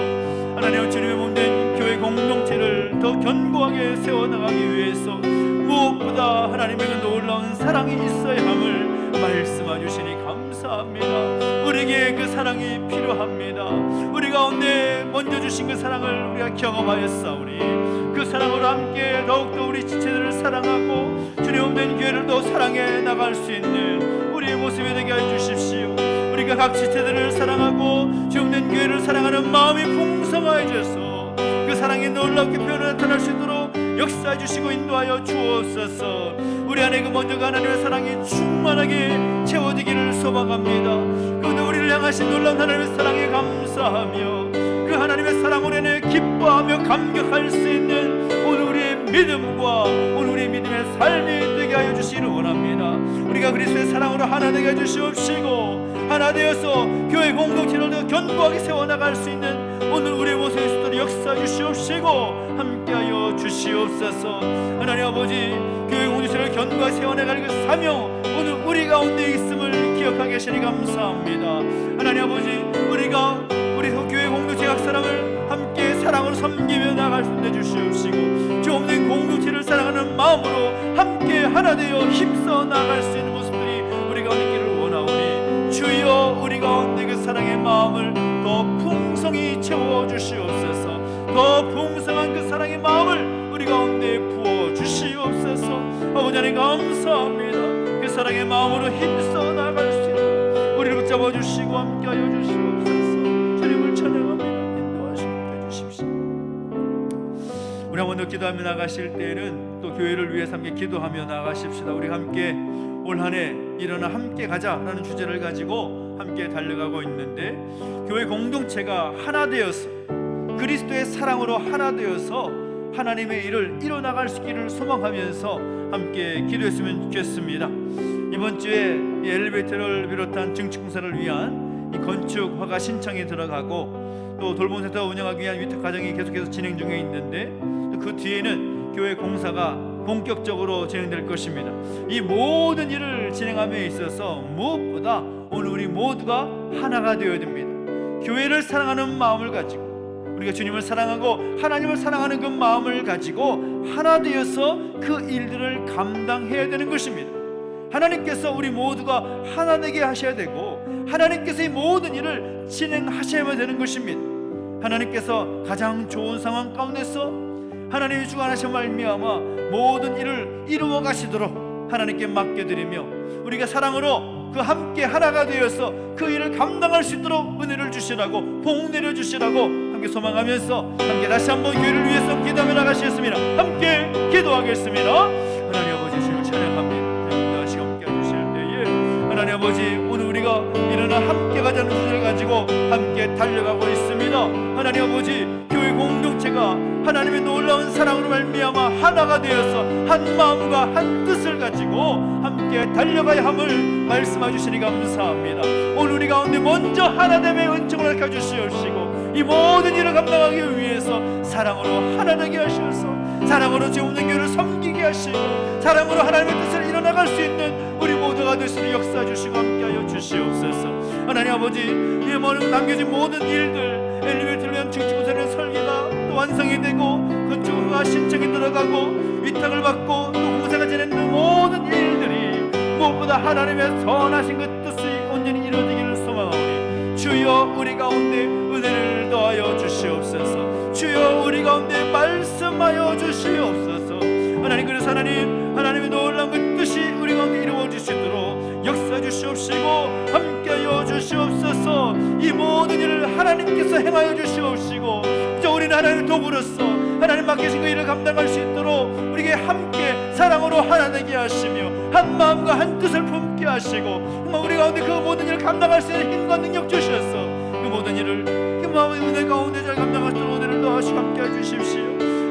하나님 주님의 몸된 교회 공동체를 더 견고하게 세워나가기 위해서 무엇보다 하나님의 그 놀라운 사랑이 있어야 함을 말씀해 주시니 감사합니다. 우리에게 그 사랑이 필요합니다. 우리 가운데 먼저 주신 그 사랑을 우리가 경험하였사오니 그 사랑으로 함께 더욱더 우리 지체들을 사랑하고 주님 없는 교회를 더 사랑해 나갈 수 있는 우리의 모습이 되게 해 주십시오. 우리가 각 지체들을 사랑하고 주님 없는 교회를 사랑하는 마음이 풍성해져서 그 사랑이 놀랍게 표현해 나타날 수 있도록 역사해 주시고 인도하여 주옵소서. 우리 안에 그 먼저 그 하나님의 사랑이 충만하게 채워지기를 소망합니다. 그런데 우리를 향하신 놀라운 하나님의 사랑에 감사하며 그 하나님의 사랑으로 인해 기뻐하며 감격할 수 있는 오늘 우리의 믿음과 오늘 우리의 믿음의 삶이 되게 하여 주시기를 원합니다. 우리가 그리스도의 사랑으로 하나 되게 해주시옵시고 하나 되어서 교회 공동체를 더 견고하게 세워나갈 수 있는 오늘 우리의 모습이 있도록 역사해 주시옵시고 함께하여 주시옵소서. 하나님 아버지, 교회 공동체를 견고하게 세워나갈 그 사명 오늘 우리 가운데 있음을 기억하게 하시니 감사합니다. 하나님 아버지, 우리가 우리 교회 공동체 각 사람을 함께 사랑으로 섬기며 나갈 수 있게 주시옵시고 주 없는 공동체를 사랑하는 마음으로 함께 하나 되어 힘써 나갈 수 있는 모습들이 우리 가운데 있기를 원하오니 주여 우리 가운데 그 사랑의 마음을 더 풍성히 채워주시옵소서. 더 풍성한 그 사랑의 마음을 우리 가운데 부어주시옵소서. 아버지 하나님 감사합니다. 그 사랑의 마음으로 힘써 나갈 수 있는 우리를 붙잡아주시고 함께하여 주시옵소서. 주님을 찬양합니다. 인도하시고 해주십시오. 우리 한번 더 기도하며 나가실 때에는 또 교회를 위해서 함께 기도하며 나가십시다. 우리 함께 올 한 해 일어나 함께 가자라는 주제를 가지고 함께 달려가고 있는데 교회 공동체가 하나 되어서 그리스도의 사랑으로 하나 되어서 하나님의 일을 이뤄나갈 수 있기를 소망하면서 함께 기도했으면 좋겠습니다. 이번 주에 이 엘리베이터를 비롯한 증축공사를 위한 이 건축 허가 신청이 들어가고 또 돌봄센터 운영하기 위한 위탁 과정이 계속해서 진행 중에 있는데 그 뒤에는 교회 공사가 본격적으로 진행될 것입니다. 이 모든 일을 진행함에 있어서 무엇보다 오늘 우리 모두가 하나가 되어야 됩니다. 교회를 사랑하는 마음을 가지고 우리가 주님을 사랑하고 하나님을 사랑하는 그 마음을 가지고 하나 되어서 그 일들을 감당해야 되는 것입니다. 하나님께서 우리 모두가 하나 되게 하셔야 되고 하나님께서 이 모든 일을 진행하셔야 되는 것입니다. 하나님께서 가장 좋은 상황 가운데서 하나님의 주관하신 말미암아 모든 일을 이루어 가시도록 하나님께 맡겨드리며 우리가 사랑으로 그 함께 하나가 되어서 그 일을 감당할 수 있도록 은혜를 주시라고 복 내려주시라고 함께 소망하면서 함께 다시 한번 교회를 위해서 기도하며 나가시겠습니다. 함께 기도하겠습니다. 하나님 아버지 주님을 찬양합니다. 인도하시고 함께 해주실 때에 하나님 아버지 오늘 우리가 일어나 함께 가자는 주제를 가지고 함께 달려가고 있습니다. 하나님 아버지 교회 공동체가 하나님의 놀라운 사랑으로 말미암아 하나가 되어서 한 마음과 한 뜻을 가지고 함께 달려가야 함을 말씀해 주시니 감사합니다. 오늘 우리 가운데 먼저 하나됨의 은총을 가져주시옵시고 이 모든 일을 감당하기 위해서 사랑으로 하나되게 하셔서 사랑으로 제 없는 교회를 섬기게 하시고 사랑으로 하나님의 뜻을 이뤄나갈 수 있는 우리 모두가 될 수 있는 역사 주시고 함께하여 주시옵소서. 하나님 아버지, 이 남겨진 모든 일들 엘리베이터를 위한 증축우선의 설계가 또 완성이 되고 건축허가 신청이 들어가고 위탁을 받고 또 공사가 진행되는 모든 일들이 무엇보다 하나님의 선하신 그 뜻이 온전히 이루어지기를 소망하오니 주여 우리 가운데 은혜를 더하여 주시옵소서. 주여 우리 가운데 말씀하여 주시옵소서. 하나님, 그래서 하나님의 놀라운 그 뜻이 우리 가운데 이루어지시도록 역사 주시옵시고 함께하여 주시옵소서. 이 모든 일을 하나님께서 행하여 주시옵시고 우리는 하나님의 도구로서 하나님 맡기신 그 일을 감당할 수 있도록 우리에게 함께 사랑으로 하나 되게 하시며 한 마음과 한 뜻을 품게 하시고 정말 우리 가운데 그 모든 일을 감당할 수 있는 힘과 능력 주셔서 그 모든 일을 그 마음의 은혜 가운데 잘 감당할 수 있도록 은혜를 더하시고 함께 해주십시오.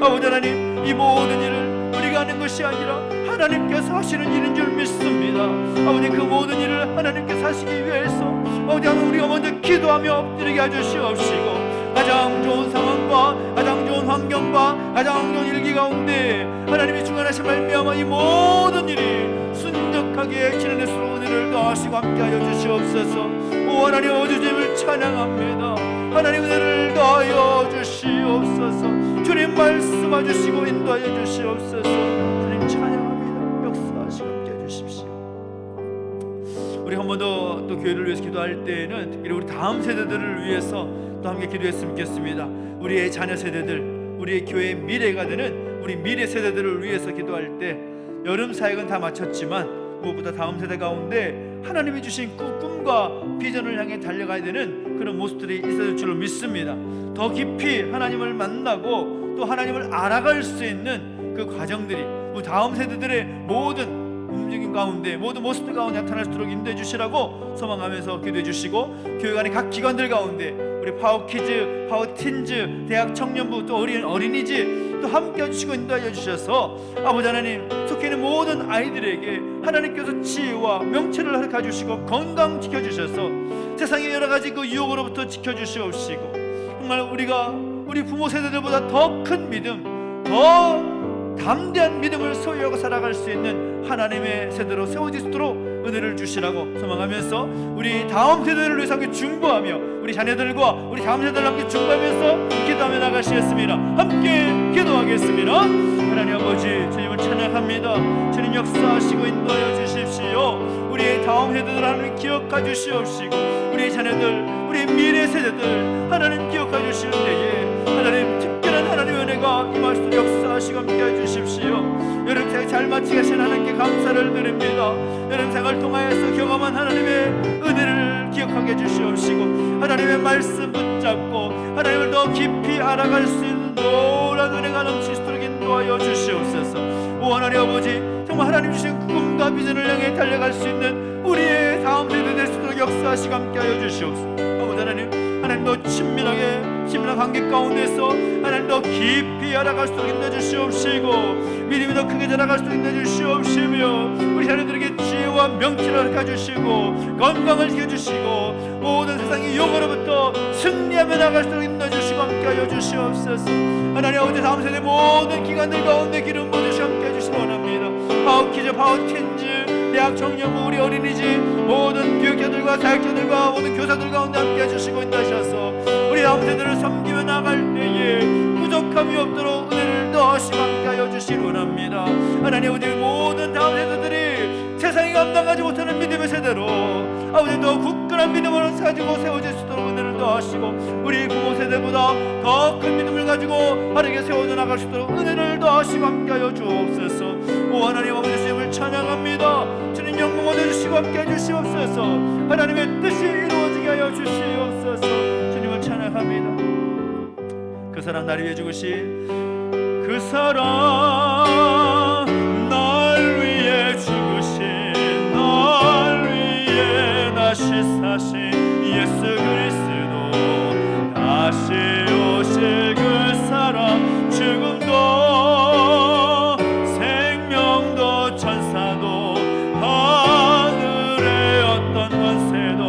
아버지 하나님, 이 모든 일을 우리가 하는 것이 아니라 하나님께서 하시는 일인 줄 믿습니다. 아버지, 그 모든 일을 하나님께서 하시기 위해서 아버지 하나님, 우리가 먼저 기도하며 엎드리게 해주시옵시고 가장 좋은 상황과 가장 좋은 환경과 가장 좋은 일기 가운데 하나님이 주관하신 말미암아 이 모든 일이 순적하게 진행될 수 있는 은혜를 더하시고 함께하여 주시옵소서. 오 하나님, 주님을 찬양합니다. 하나님, 은혜를 더하여 주시옵소서. 주님 말씀해 주시고 인도하여 주시옵소서. 주님 찬양합니다. 역사하시고 함께해 주십시오. 우리 한 번 더 또 교회를 위해서 기도할 때에는 특별히 우리 다음 세대들을 위해서 또 함께 기도했으면 좋겠습니다. 우리의 자녀 세대들, 우리의 교회의 미래가 되는 우리 미래 세대들을 위해서 기도할 때 여름 사역은 다 마쳤지만 무엇보다 다음 세대 가운데 하나님이 주신 꿈과 비전을 향해 달려가야 되는 그런 모습들이 있을 줄로 믿습니다. 더 깊이 하나님을 만나고 또 하나님을 알아갈 수 있는 그 과정들이 우리 다음 세대들의 모든 움직임 가운데 모든 모습들 가운데 나타날 수 있도록 인도해 주시라고 소망하면서 기도해 주시고 교회 간의 각 기관들 가운데 우리 파워키즈, 파워틴즈, 대학 청년부 또 어린이집 또 함께 해주시고 인도하여 주셔서 아버지 하나님, 속해 있는 모든 아이들에게 하나님께서 지혜와 명철을 가져주시고 건강 지켜주셔서 세상의 여러 가지 그 유혹으로부터 지켜주시옵시고 정말 우리 부모 세대들보다 더 큰 믿음, 더 담대한 믿음을 소유하고 살아갈 수 있는 하나님의 세대로 세워질 수 있도록 은혜를 주시라고 소망하면서 우리 다음 세대를 위해서 함께 중보하며 우리 자녀들과 우리 다음 세대를 함께 중보하면서 기도하며 나가시겠습니다. 함께 기도하겠습니다. 하나님 아버지, 주님을 찬양합니다. 주님 역사하시고 인도하여 주십시오. 우리의 다음 세대들 하나님 기억해 주시옵시고 우리의 자녀들, 우리의 미래 세대들 하나님 기억해 주실 때에 하나님 특별한 하나님의 은혜가 임할 수 있도록 역사하시고 함께 해주십시오. 여름 생활 잘 마치게 하신 하나님께 감사를 드립니다. 여름 생활 통하여서 경험한 하나님의 은혜를 기억하게 해주시옵시고 하나님의 말씀 붙잡고 하나님을 더 깊이 알아갈 수 있는 놀라운 은혜가 넘칠 수 있도록 인도하여 주시옵소서. 오 하나님 아버지, 정말 하나님 주신 꿈과 비전을 향해 달려갈 수 있는 우리의 다음 세대 될 수 있도록 역사하시고 함께하여 주시옵소서. 아버지 하나님 더 친밀한 관계 가운데서 하나님 더 깊이 알아갈 수 있도록 인도해주시옵시고 믿음이 더 크게 자라갈 수 있도록 인도해주시옵시며 우리 자녀들에게 지혜와 명철을 가주시고 건강을 지켜주시고 모든 세상의 용어로부터 승리하며 나갈 수 있도록 인도해주시고 함께하여 주시옵소서. 하나님 아버지, 다음 세대 모든 기관들 가운데 기름 부어주시고 함께해 주시기 원합니다. 파워키즈, 파워틴즈, 대학 청년부, 우리 어린이집 모든 교육자들과 사역자들과 모든 교사들 가운데 함께 해주시고 인도하셔서 우리 다음 세대를 섬기며 나갈 때에 부족함이 없도록 은혜를 더하시고 함께하여 주시기 원합니다. 하나님 아버지, 모든 다음 세대들이 세상이 감당하지 못하는 믿음의 세대로 아버지 더 굳건한 믿음을 가지고 세워질 수 있도록 은혜를 더하시고 우리 부모 세대보다 더 큰 믿음을 가지고 바르게 세워져 나갈 수 있도록 은혜를 더하시고 함께하여 주옵소서. 오 하나님 아버지, 주님을 찬양합니다. 주님 영광 얻어주시고 함께해 주시옵소서. 하나님의 뜻이 이루어지게 하여 주시옵소서. 주님을 찬양합니다. 그 사람 나를 위해 죽으신 그 사람, 날 위해 죽으신, 날 위해 다시 사신 예수 그리스도, 다시 오실 그 사람, 죽음도 생명도 천사도 하늘의 어떤 권세도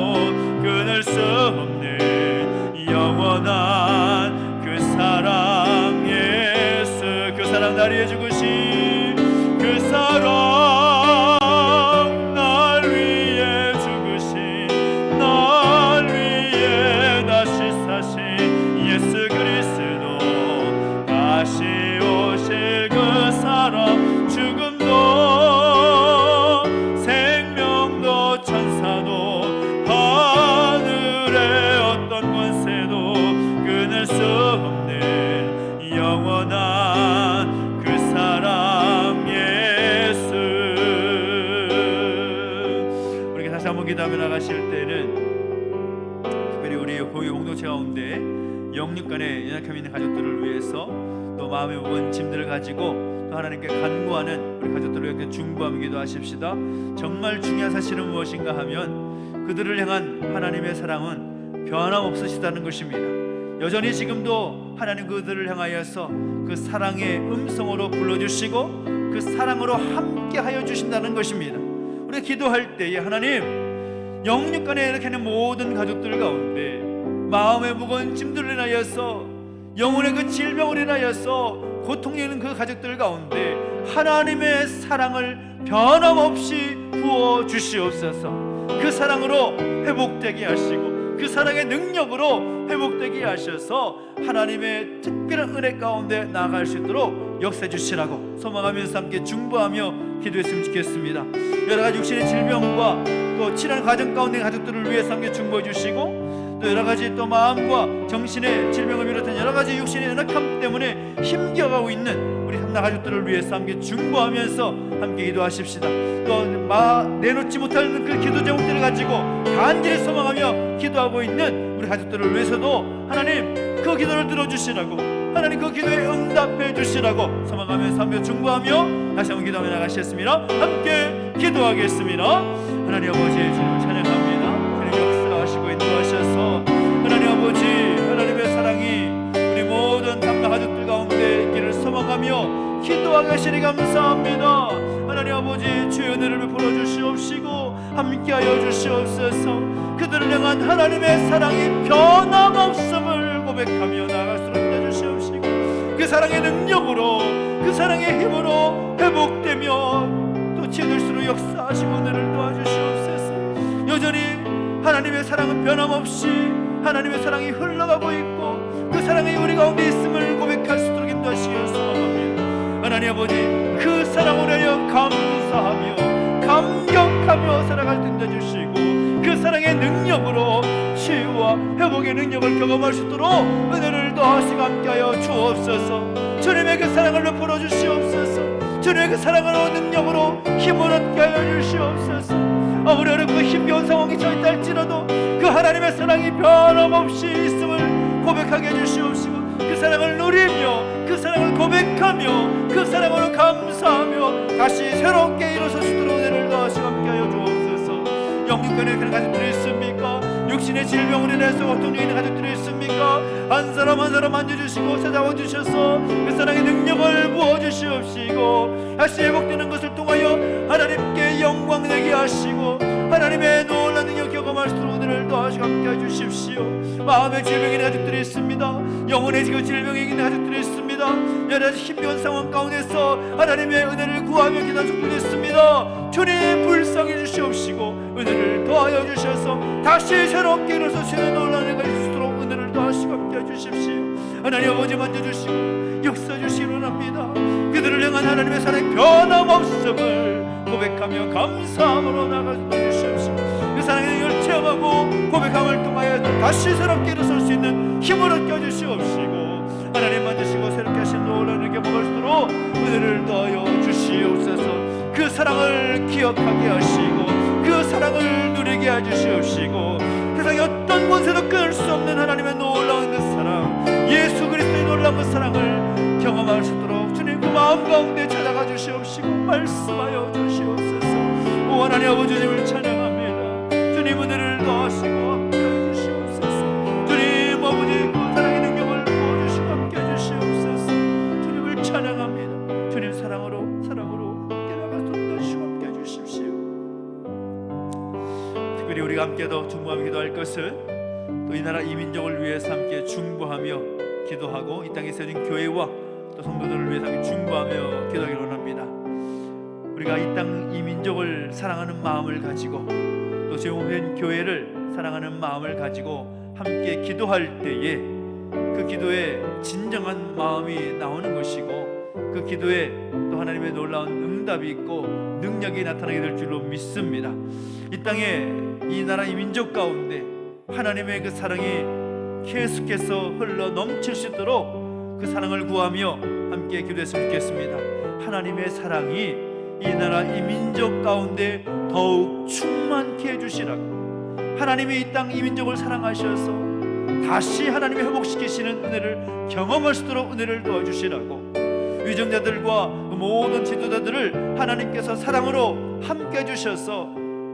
끊을 수 없는 영원한 영원한 그 사랑 예수, 그 사랑 날 위해 죽으신 그 사랑, 날 위해 죽으신, 날 위해 다시 사신 예수 그리스도, 다시 오실 그 사랑, 죽음도 생명도 천사도 하늘의 어떤 권세도 끊을 수 없는 영원한 그 사랑 예수. 우리가 다시 한번 기도하며 나가실 때는 특별히 우리 교회 공동체 가운데 영육간에 연약함 있는 가족들을 위해서, 또 마음의 무거운 짐들을 가지고 또 하나님께 간구하는 우리 가족들을 위해 중보하며 기도하십시다. 정말 중요한 사실은 무엇인가 하면 그들을 향한 하나님의 사랑은 변함없으시다는 것입니다. 여전히 지금도 하나님 그들을 향하여서 그 사랑의 음성으로 불러주시고 그 사랑으로 함께하여 주신다는 것입니다. 우리가 기도할 때에 하나님, 영육간에 이렇게 있는 모든 가족들 가운데 마음의 무거운 짐들을 인하여서, 영혼의 그 질병을 인하여서 고통이 있는 그 가족들 가운데 하나님의 사랑을 변함없이 부어 주시옵소서. 그 사랑으로 회복되게 하시고 그 사랑의 능력으로 회복되게 하셔서 하나님의 특별한 은혜 가운데 나아갈 수 있도록 역사해 주시라고 소망하면서 함께 중보하며 기도했으면 좋겠습니다. 여러가지 육신의 질병과 또 치료하는 과정 가운데 가족들을 위해서 함께 중보해 주시고, 또 여러가지 또 마음과 정신의 질병을 비롯한 여러가지 육신의 연약함 때문에 힘겨워하고 있는 우리 삼나 가족들을 위해서 함께 중보하면서 함께 기도하십시다. 또 내놓지 못하는 그 기도 제목들을 가지고 간절히 소망하며 기도하고 있는 우리 가족들을 위해서도 하나님 그 기도를 들어주시라고, 하나님 그 기도에 응답해 주시라고 소망하면서 함께 중보하며 다시 한번 기도하며 나가시겠습니다. 함께 기도하겠습니다. 하나님 아버지, 주님을 찬양합니다. 주님 역사하시고 인도하셔서 하나님 아버지, 하나님의 사랑이 우리 모든 삼나 가족들 가운데 있기를 소망하며 기도하게 하시니 감사합니다. 하나님 아버지, 주의 은혜를 베풀어 주시옵시고 함께하여 주시옵소서. 그들을 향한 하나님의 사랑이 변함없음을 고백하며 나아갈수록 해주시옵시고 그 사랑의 능력으로, 그 사랑의 힘으로 회복되며 또 치유될수록 역사하시고 은혜를 도와주시옵소서. 여전히 하나님의 사랑은 변함없이 하나님의 사랑이 흘러가고 있고 그 사랑이 우리 가운데 있음을 고백할 수 있도록 인도하시기를 소망합니다. 하나님 아버지, 그 사랑을 하여 감사하며 감격하며 살아갈 때 인도해주시고 그 사랑의 능력으로 치유와 회복의 능력을 경험할 수 있도록 은혜를 더하시고 함께하여 주옵소서. 주님의 그 사랑을 베풀어 주시옵소서. 주님의 그 사랑으로 능력으로 힘을 얻게 하여 주시옵소서. 아무리 어렵고 힘겨운 상황이 처했다 할지라도 그 하나님의 사랑이 변함없이 있음을 고백하게 해주시옵시고 그 사랑을 누리며 그 사랑을 고백하며 그 사랑으로 감사하며 다시 새롭게 일어설 수 있도록 은혜를 더하시고 함께하여 주옵소서. 영육간에 그런 가족들이 있습니까? 육신의 질병으로 인해서 고통 중에 있는 가족들이 있습니까? 한 사람 한 사람 만져주시고 찾아와 주셔서 그 사랑의 능력을 부어주시옵시고 다시 회복되는 것을 통하여 하나님께 영광 내게 하시고 하나님의 놀라운 능력 경험할 수 있도록 은혜를 더하시고 함께해 주십시오. 마음의 질병이 있는 가족들이 있습니다. 영혼의 질병이 있는 가족들이 있습니다. 여러 가지 힘겨운 상황 가운데서 하나님의 은혜를 구하며 기도하는 적들이 있습니다. 주님 불쌍히 주시옵시고 은혜를 더하여 주셔서 다시 새롭게 일어서시는 놀라운 은혜가 있을 수 있도록 은혜를 더하시고 함께해 주십시오. 하나님 아버지 만져주시고 역사해 주시기 원합니다. 그들을 향한 하나님의 사랑의 변함없음을 고백하며 감사함으로 나가서 주시옵시고 그 사랑의 능력을 체험하고 고백함을 통하여 다시 새롭게 일어설 수 있는 힘을 얻게 주시옵시고 하나님 만드시고 새롭게 하신 놀라운 은혜를 경험할 수 있도록 은혜를 더하여 주시옵소서. 그 사랑을 기억하게 하시고 그 사랑을 누리게 해주시옵시고 세상에 어떤 권세도 끊을 수 없는 하나님의 놀라운 그 사랑, 예수 그리스도의 놀라운 그 사랑을 경험할 수 있도록 주님 그 마음 가운데 찾아가 주시옵시고 말씀하여 주시옵소서. 오 하나님 아버지, 주님을 찬양합니다. 주님 은혜를 더하시고 함께해 주시옵소서. 주님 아버지 그 사랑의 능력을 부어주시고 함께해 주시옵소서. 주님을 찬양합니다. 주님 사랑으로 함께 나가서 도와주시고 함께해 주십시오. 특별히 우리가 함께 더 중보하며 기도할 것은 또 이 나라 이 민족을 위해서 함께 중보하며 기도하고 이 땅에 세워진 교회와 또 성도들을 위해서 함께 중보하며 기도하기를 원합니다. 우리가 이 땅 이 민족을 사랑하는 마음을 가지고 또 제목된 교회를 사랑하는 마음을 가지고 함께 기도할 때에 그 기도에 진정한 마음이 나오는 것이고 그 기도에 또 하나님의 놀라운 응답이 있고 능력이 나타나게 될 줄로 믿습니다. 이 땅에 이 나라 이 민족 가운데 하나님의 그 사랑이 계속해서 흘러 넘칠 수 있도록 그 사랑을 구하며 함께 기도했으면 좋겠습니다. 하나님의 사랑이 이 나라 이 민족 가운데 더욱 충만케 해주시라고, 하나님이 이 땅 이 민족을 사랑하셔서 다시 하나님이 회복시키시는 은혜를 경험할 수 있도록 은혜를 도와주시라고, 위정자들과 모든 지도자들을 하나님께서 사랑으로 함께 해주셔서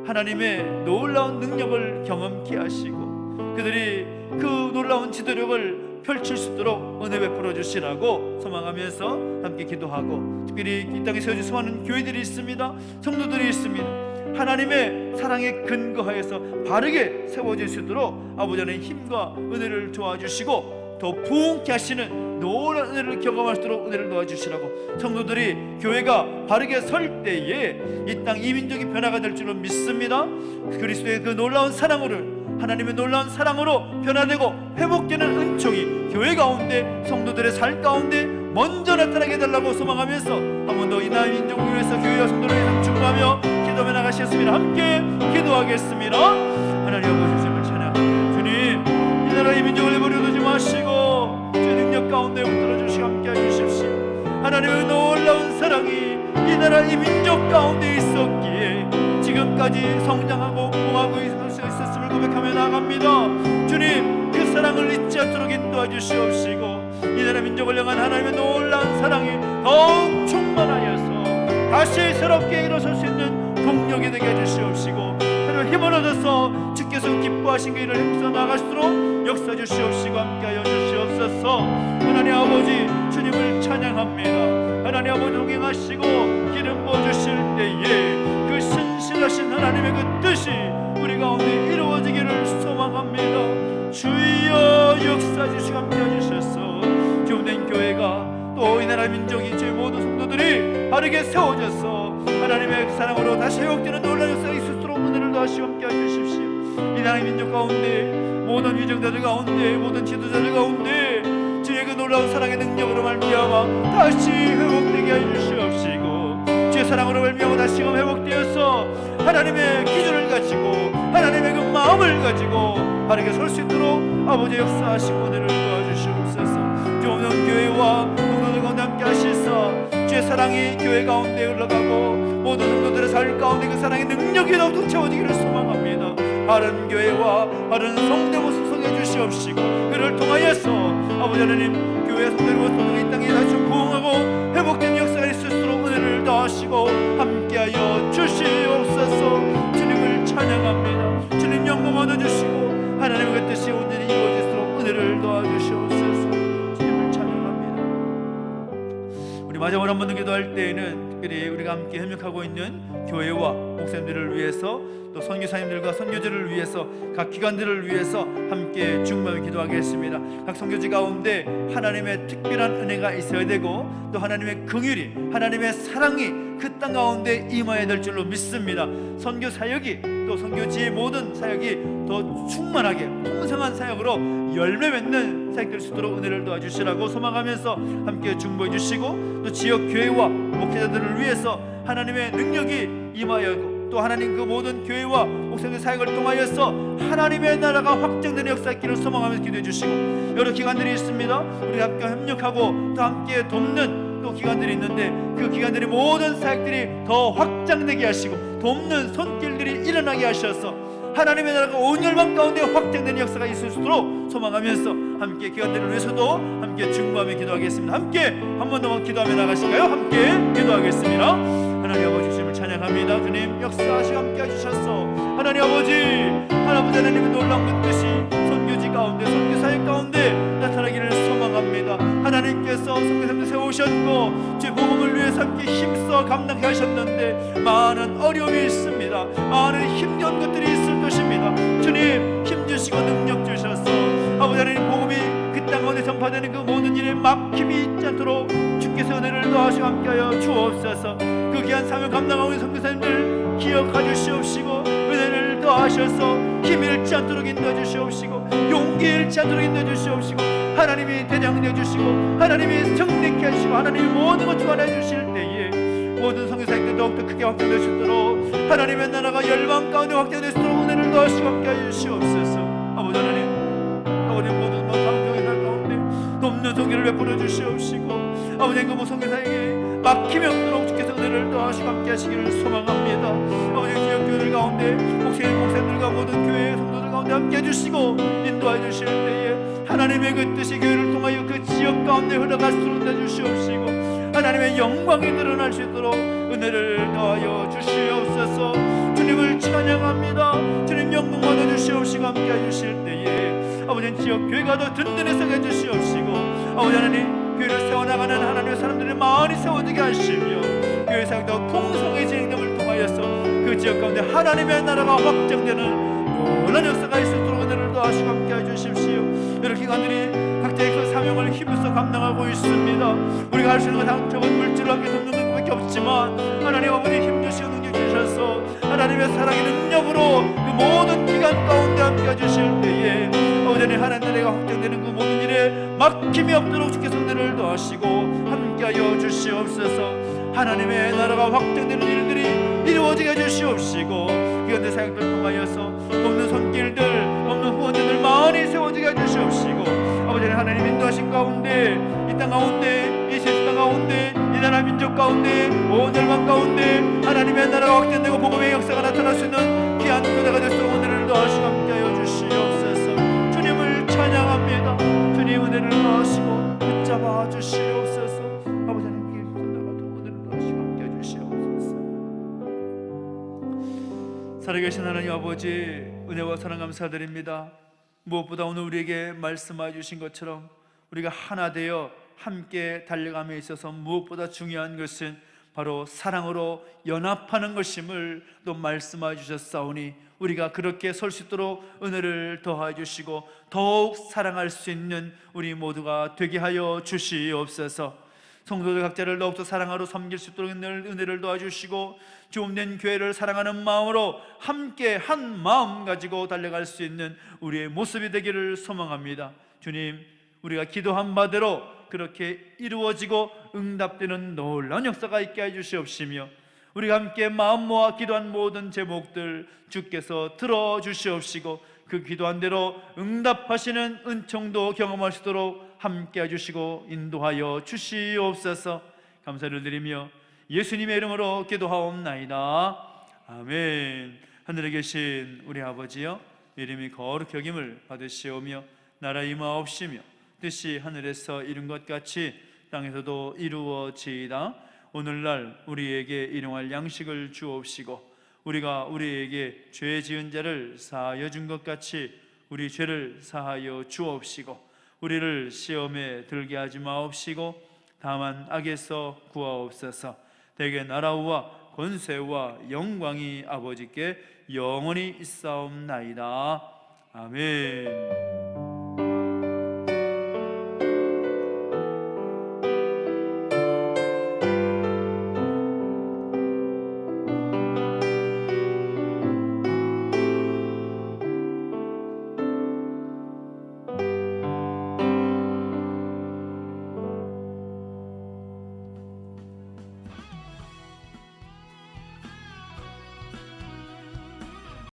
하나님의 놀라운 능력을 경험케 하시고 그들이 그 놀라운 지도력을 펼칠 수 있도록 은혜 베풀어 주시라고 소망하면서 함께 기도하고, 특별히 이 땅에 세워진 수많은 교회들이 있습니다. 성도들이 있습니다. 하나님의 사랑에 근거하여서 바르게 세워질 수 있도록 아버지 하나님 힘과 은혜를 도와주시고 더 부흥케 하시는 놀라운 은혜를 경험할 수 있도록 은혜를 도와주시라고, 성도들이 교회가 바르게 설 때에 이 땅 이 민족이 변화가 될 줄로 믿습니다. 그리스도의 그 놀라운 사랑으로, 하나님의 놀라운 사랑으로 변화되고 회복되는 은총이 교회 가운데 성도들의 삶 가운데 먼저 나타나게 해달라고 소망하면서 한 번 더 이 나라 민족을 위해서 교회와 성도를 위해서 축복하며 기도해 나가시겠습니다. 함께 기도하겠습니다. 하나님 아버지 주님을 찬양합니다. 주님, 이 나라 이 민족을 버려두지 마시고 주의 능력 가운데 붙들어 주시고 함께 해주십시오. 하나님의 놀라운 사랑이 이 나라 이 민족 가운데 있었기에 지금까지 성장하고 부흥하고 있었음을 고백하며 나아갑니다. 주님, 그 사랑을 잊지 않도록 인도해 주시옵시고 이 나라 민족을 향한 하나님의 놀라운 사랑이 더욱 충만하여서 다시 새롭게 일어설 수 있는 동력이 되게 해주시옵시고, 하나님 힘을 얻어서 주께서 기뻐하신 그 일을 행사 나가시도록 역사해 주시옵시고 함께하여 주시옵소서. 하나님 아버지 주님을 찬양합니다. 하나님 아버지 동행하시고 기름 부어주실 때에 그 신실하신 하나님의 그 뜻이 우리 가운데 이루어지기를 소망합니다. 주여 역사해 주시고 함께해 주셔서 교훈된 교회가 또 이 나라 민족이 저희 모든 성도들이 바르게 세워져서 하나님의 사랑으로 다시 회복되는 놀라운 역사가 있을 수 있도록 은혜를 더하시고 함께해 주십시오. 이 나라 민족 가운데 모든 위정자들 가운데 모든 지도자들 가운데 주의 그 놀라운 사랑의 능력으로 말미암아 다시 회복되게 해 주시옵시고, 주의 사랑으로 말미암아 다시금 회복되어서 하나님의 기준을 가지고 하나님의 그 마음을 가지고 바르게 설 수 있도록 아버지 역사하시고 은혜를 도와주시옵소서. 오늘 교회와 성도들 가운데 함께 하시사 주의 사랑이 교회 가운데 흘러가고 모든 성도들의 삶 가운데 그 사랑의 능력이 더욱 채워지기를 소망합니다. 바른 교회와 바른 성대 모습 성해 주시옵시고 그를 통하여서 아버지 하나님 교회 성도들과 성도들이 이 땅에 다시 부흥하고 회복된 역사가 있을 수 있도록 은혜를 더하시고 함께하여 주시옵소서. 주님을 찬양합니다. 주님 영광 얻어주시고 하나님의 그 뜻이 온전히 이루어질수록 은혜를 도와주시옵소서. 주님을 찬양합니다. 우리 마지막으로 한 번 더 기도할 때에는 특별히 우리가 함께 협력하고 있는 교회와 목사님들을 위해서 또 선교사님들과 선교제를 위해서 각 기관들을 위해서 함께 중보하며 기도하겠습니다. 각 선교지 가운데 하나님의 특별한 은혜가 있어야 되고 또 하나님의 긍휼이 하나님의 사랑이 그 땅 가운데 임하여야 될 줄로 믿습니다. 선교 사역이 또 선교지의 모든 사역이 더 충만하게 풍성한 사역으로 열매 맺는 사역 될 수 있도록 은혜를 도와주시라고 소망하면서 함께 중보해 주시고 또 지역 교회와 목회자들을 위해서 하나님의 능력이 임하여 또 하나님 그 모든 교회와 목사님의 사역을 통하여서 하나님의 나라가 확장되는 역사 있기를 소망하면서 기도해 주시고, 여러 기관들이 있습니다. 우리 함께 협력하고 또 함께 돕는 또 기관들이 있는데 그 기관들이 모든 사역들이 더 확장되게 하시고 돕는 손길들이 일어나게 하셔서 하나님의 나라가 온 열방 가운데 확장되는 역사가 있을 수 있도록 소망하면서 함께 기관들을 위해서도 함께 중보하며 기도하겠습니다. 함께 한 번 더 기도하며 나가실까요? 함께 기도하겠습니다. 하나님 아버지 주님을 찬양합니다. 주님 역사하시고 함께 해주셔서 하나님 아버지 하나님의 놀라운 그 뜻이 선교지 가운데 선교사역 가운데 나타나기를 소망합니다. 하나님께서 선교사님들 세우셨고 제 복음을 위해서 함께 힘써 감당해 하셨는데 많은 어려움이 있습니다. 많은 힘겨운 것들이 있을 것입니다. 주님 힘주시고 주시고 능력 주셔서 아버지 하나님 복음이 그 땅 가운데 전파되는 그 모든 일에 막힘이 있지 않도록 주께서 은혜를 더하시고 함께하여 주옵소서. 그 귀한 사명 감당하고 있는 선교사님들 기억하 주시옵시고 은혜를 더하셔서 힘이 잃지 않도록 인도해 주시옵시고 용기 잃지 않도록 인도해 주시옵시고 하나님이 대장되어 주시고 하나님이 성령케 하시고 하나님이 모든 것 주관해 주실 때에 모든 선교사님들 더욱더 크게 확장될 수 있도록 하나님의 나라가 열방 가운데 확장될 수 있도록 은혜를 더하시고 함께하여 주시옵소서. 아버지 하나님, 아버지 모든 방송의 날 가운데 돕는 성교를 베풀어 주시옵시고 아버지 그 선교사에게 막힘이 없도록 주께서 은혜를 더하시고 함께 하시기를 소망합니다. 아버지 지역교회들 가운데 목사님들과 모든 교회 성도들 가운데 함께 해주시고 인도해 주실 때에 하나님의 그 뜻이 교회를 통하여 그 지역 가운데 흘러갈 수 있도록 해주시옵시고 하나님의 영광이 드러날 수 있도록 은혜를 더하여 주시옵소서. 주님을 찬양합니다. 주님 영광 받아 주시옵시고 함께 해주실 때에 아버지 지역 교회가 더 든든해서 해주시옵시고 아버지 하나님 교회를 세워나가는 하나님의 사람들이 많이 세워지게 하시며 교회 사역도 풍성히 진행됨을 통하여서 그 지역 가운데 하나님의 나라가 확장되는 놀라운 역사가 있도록 은혜를 더하시고 함께 해주십시오. 이렇게 간들이 각자의 그 사명을 힘써 감당하고 있습니다. 우리가 할 수 있는 건 적은 물질로 함께 돕는 것밖에 없지만 하나님 아버지 힘주시고 능력 주셔서 하나님의 사랑의 능력으로 그 모든 기간 가운데 함께 해주실 때에 아버지 하나님 나라가 확장되는 그 모든 일에 막힘이 없도록 주께서 은혜를 더하시고 함께하여 주시옵소서. 하나님의 나라가 확장되는 일들이 이루어지게 해주시옵시고 그 현대 사역들 통하여서 없는 손길들 없는 후원자들 많이 세워지게 해주시옵시고 아버지 하나님 인도하신 가운데 이 땅 가운데 이 세상 가운데 이 나라 민족 가운데 온 열방 가운데 하나님의 나라가 확장되고 복음의 역사가 나타날 수 있는 귀한 교회가 되서 은혜를 더하시고 함께하여 주시옵소서. 주님을 찬양합니다. 주님 은혜를 더하시고 붙잡아 주시옵소서. 아버지 하나님께 은혜를 더하시고 함께해 주시옵소서. 살아계신 하나님 아버지 은혜와 사랑 감사드립니다. 무엇보다 오늘 우리에게 말씀해 주신 것처럼 우리가 하나 되어 함께 달려감에 있어서 무엇보다 중요한 것은 바로 사랑으로 연합하는 것임을 또 말씀해 주셨사오니 우리가 그렇게 설 수 있도록 은혜를 더하여 주시고 더욱 사랑할 수 있는 우리 모두가 되게 하여 주시옵소서. 성도들 각자를 더욱더 사랑하러 섬길 수 있도록 은혜를 도와주시고 주옵된 교회를 사랑하는 마음으로 함께 한 마음 가지고 달려갈 수 있는 우리의 모습이 되기를 소망합니다. 주님, 우리가 기도한 바대로 그렇게 이루어지고 응답되는 놀라운 역사가 있게 해주시옵시며 우리가 함께 마음 모아 기도한 모든 제목들 주께서 들어주시옵시고 그 기도한 대로 응답하시는 은총도 경험할 수 있도록 함께 해주시고 인도하여 주시옵소서. 감사를 드리며 예수님의 이름으로 기도하옵나이다. 아멘. 하늘에 계신 우리 아버지여, 이름이 거룩히 여김을 받으시오며 나라 임하옵시며 뜻이 하늘에서 이룬 것 같이 땅에서도 이루어지이다. 오늘날 우리에게 일용할 양식을 주옵시고 우리가 우리에게 죄 지은 자를 사하여 준 것 같이 우리 죄를 사하여 주옵시고 우리를 시험에 들게 하지 마옵시고 다만 악에서 구하옵소서. 대개 나라와 권세와 영광이 아버지께 영원히 있사옵나이다. 아멘.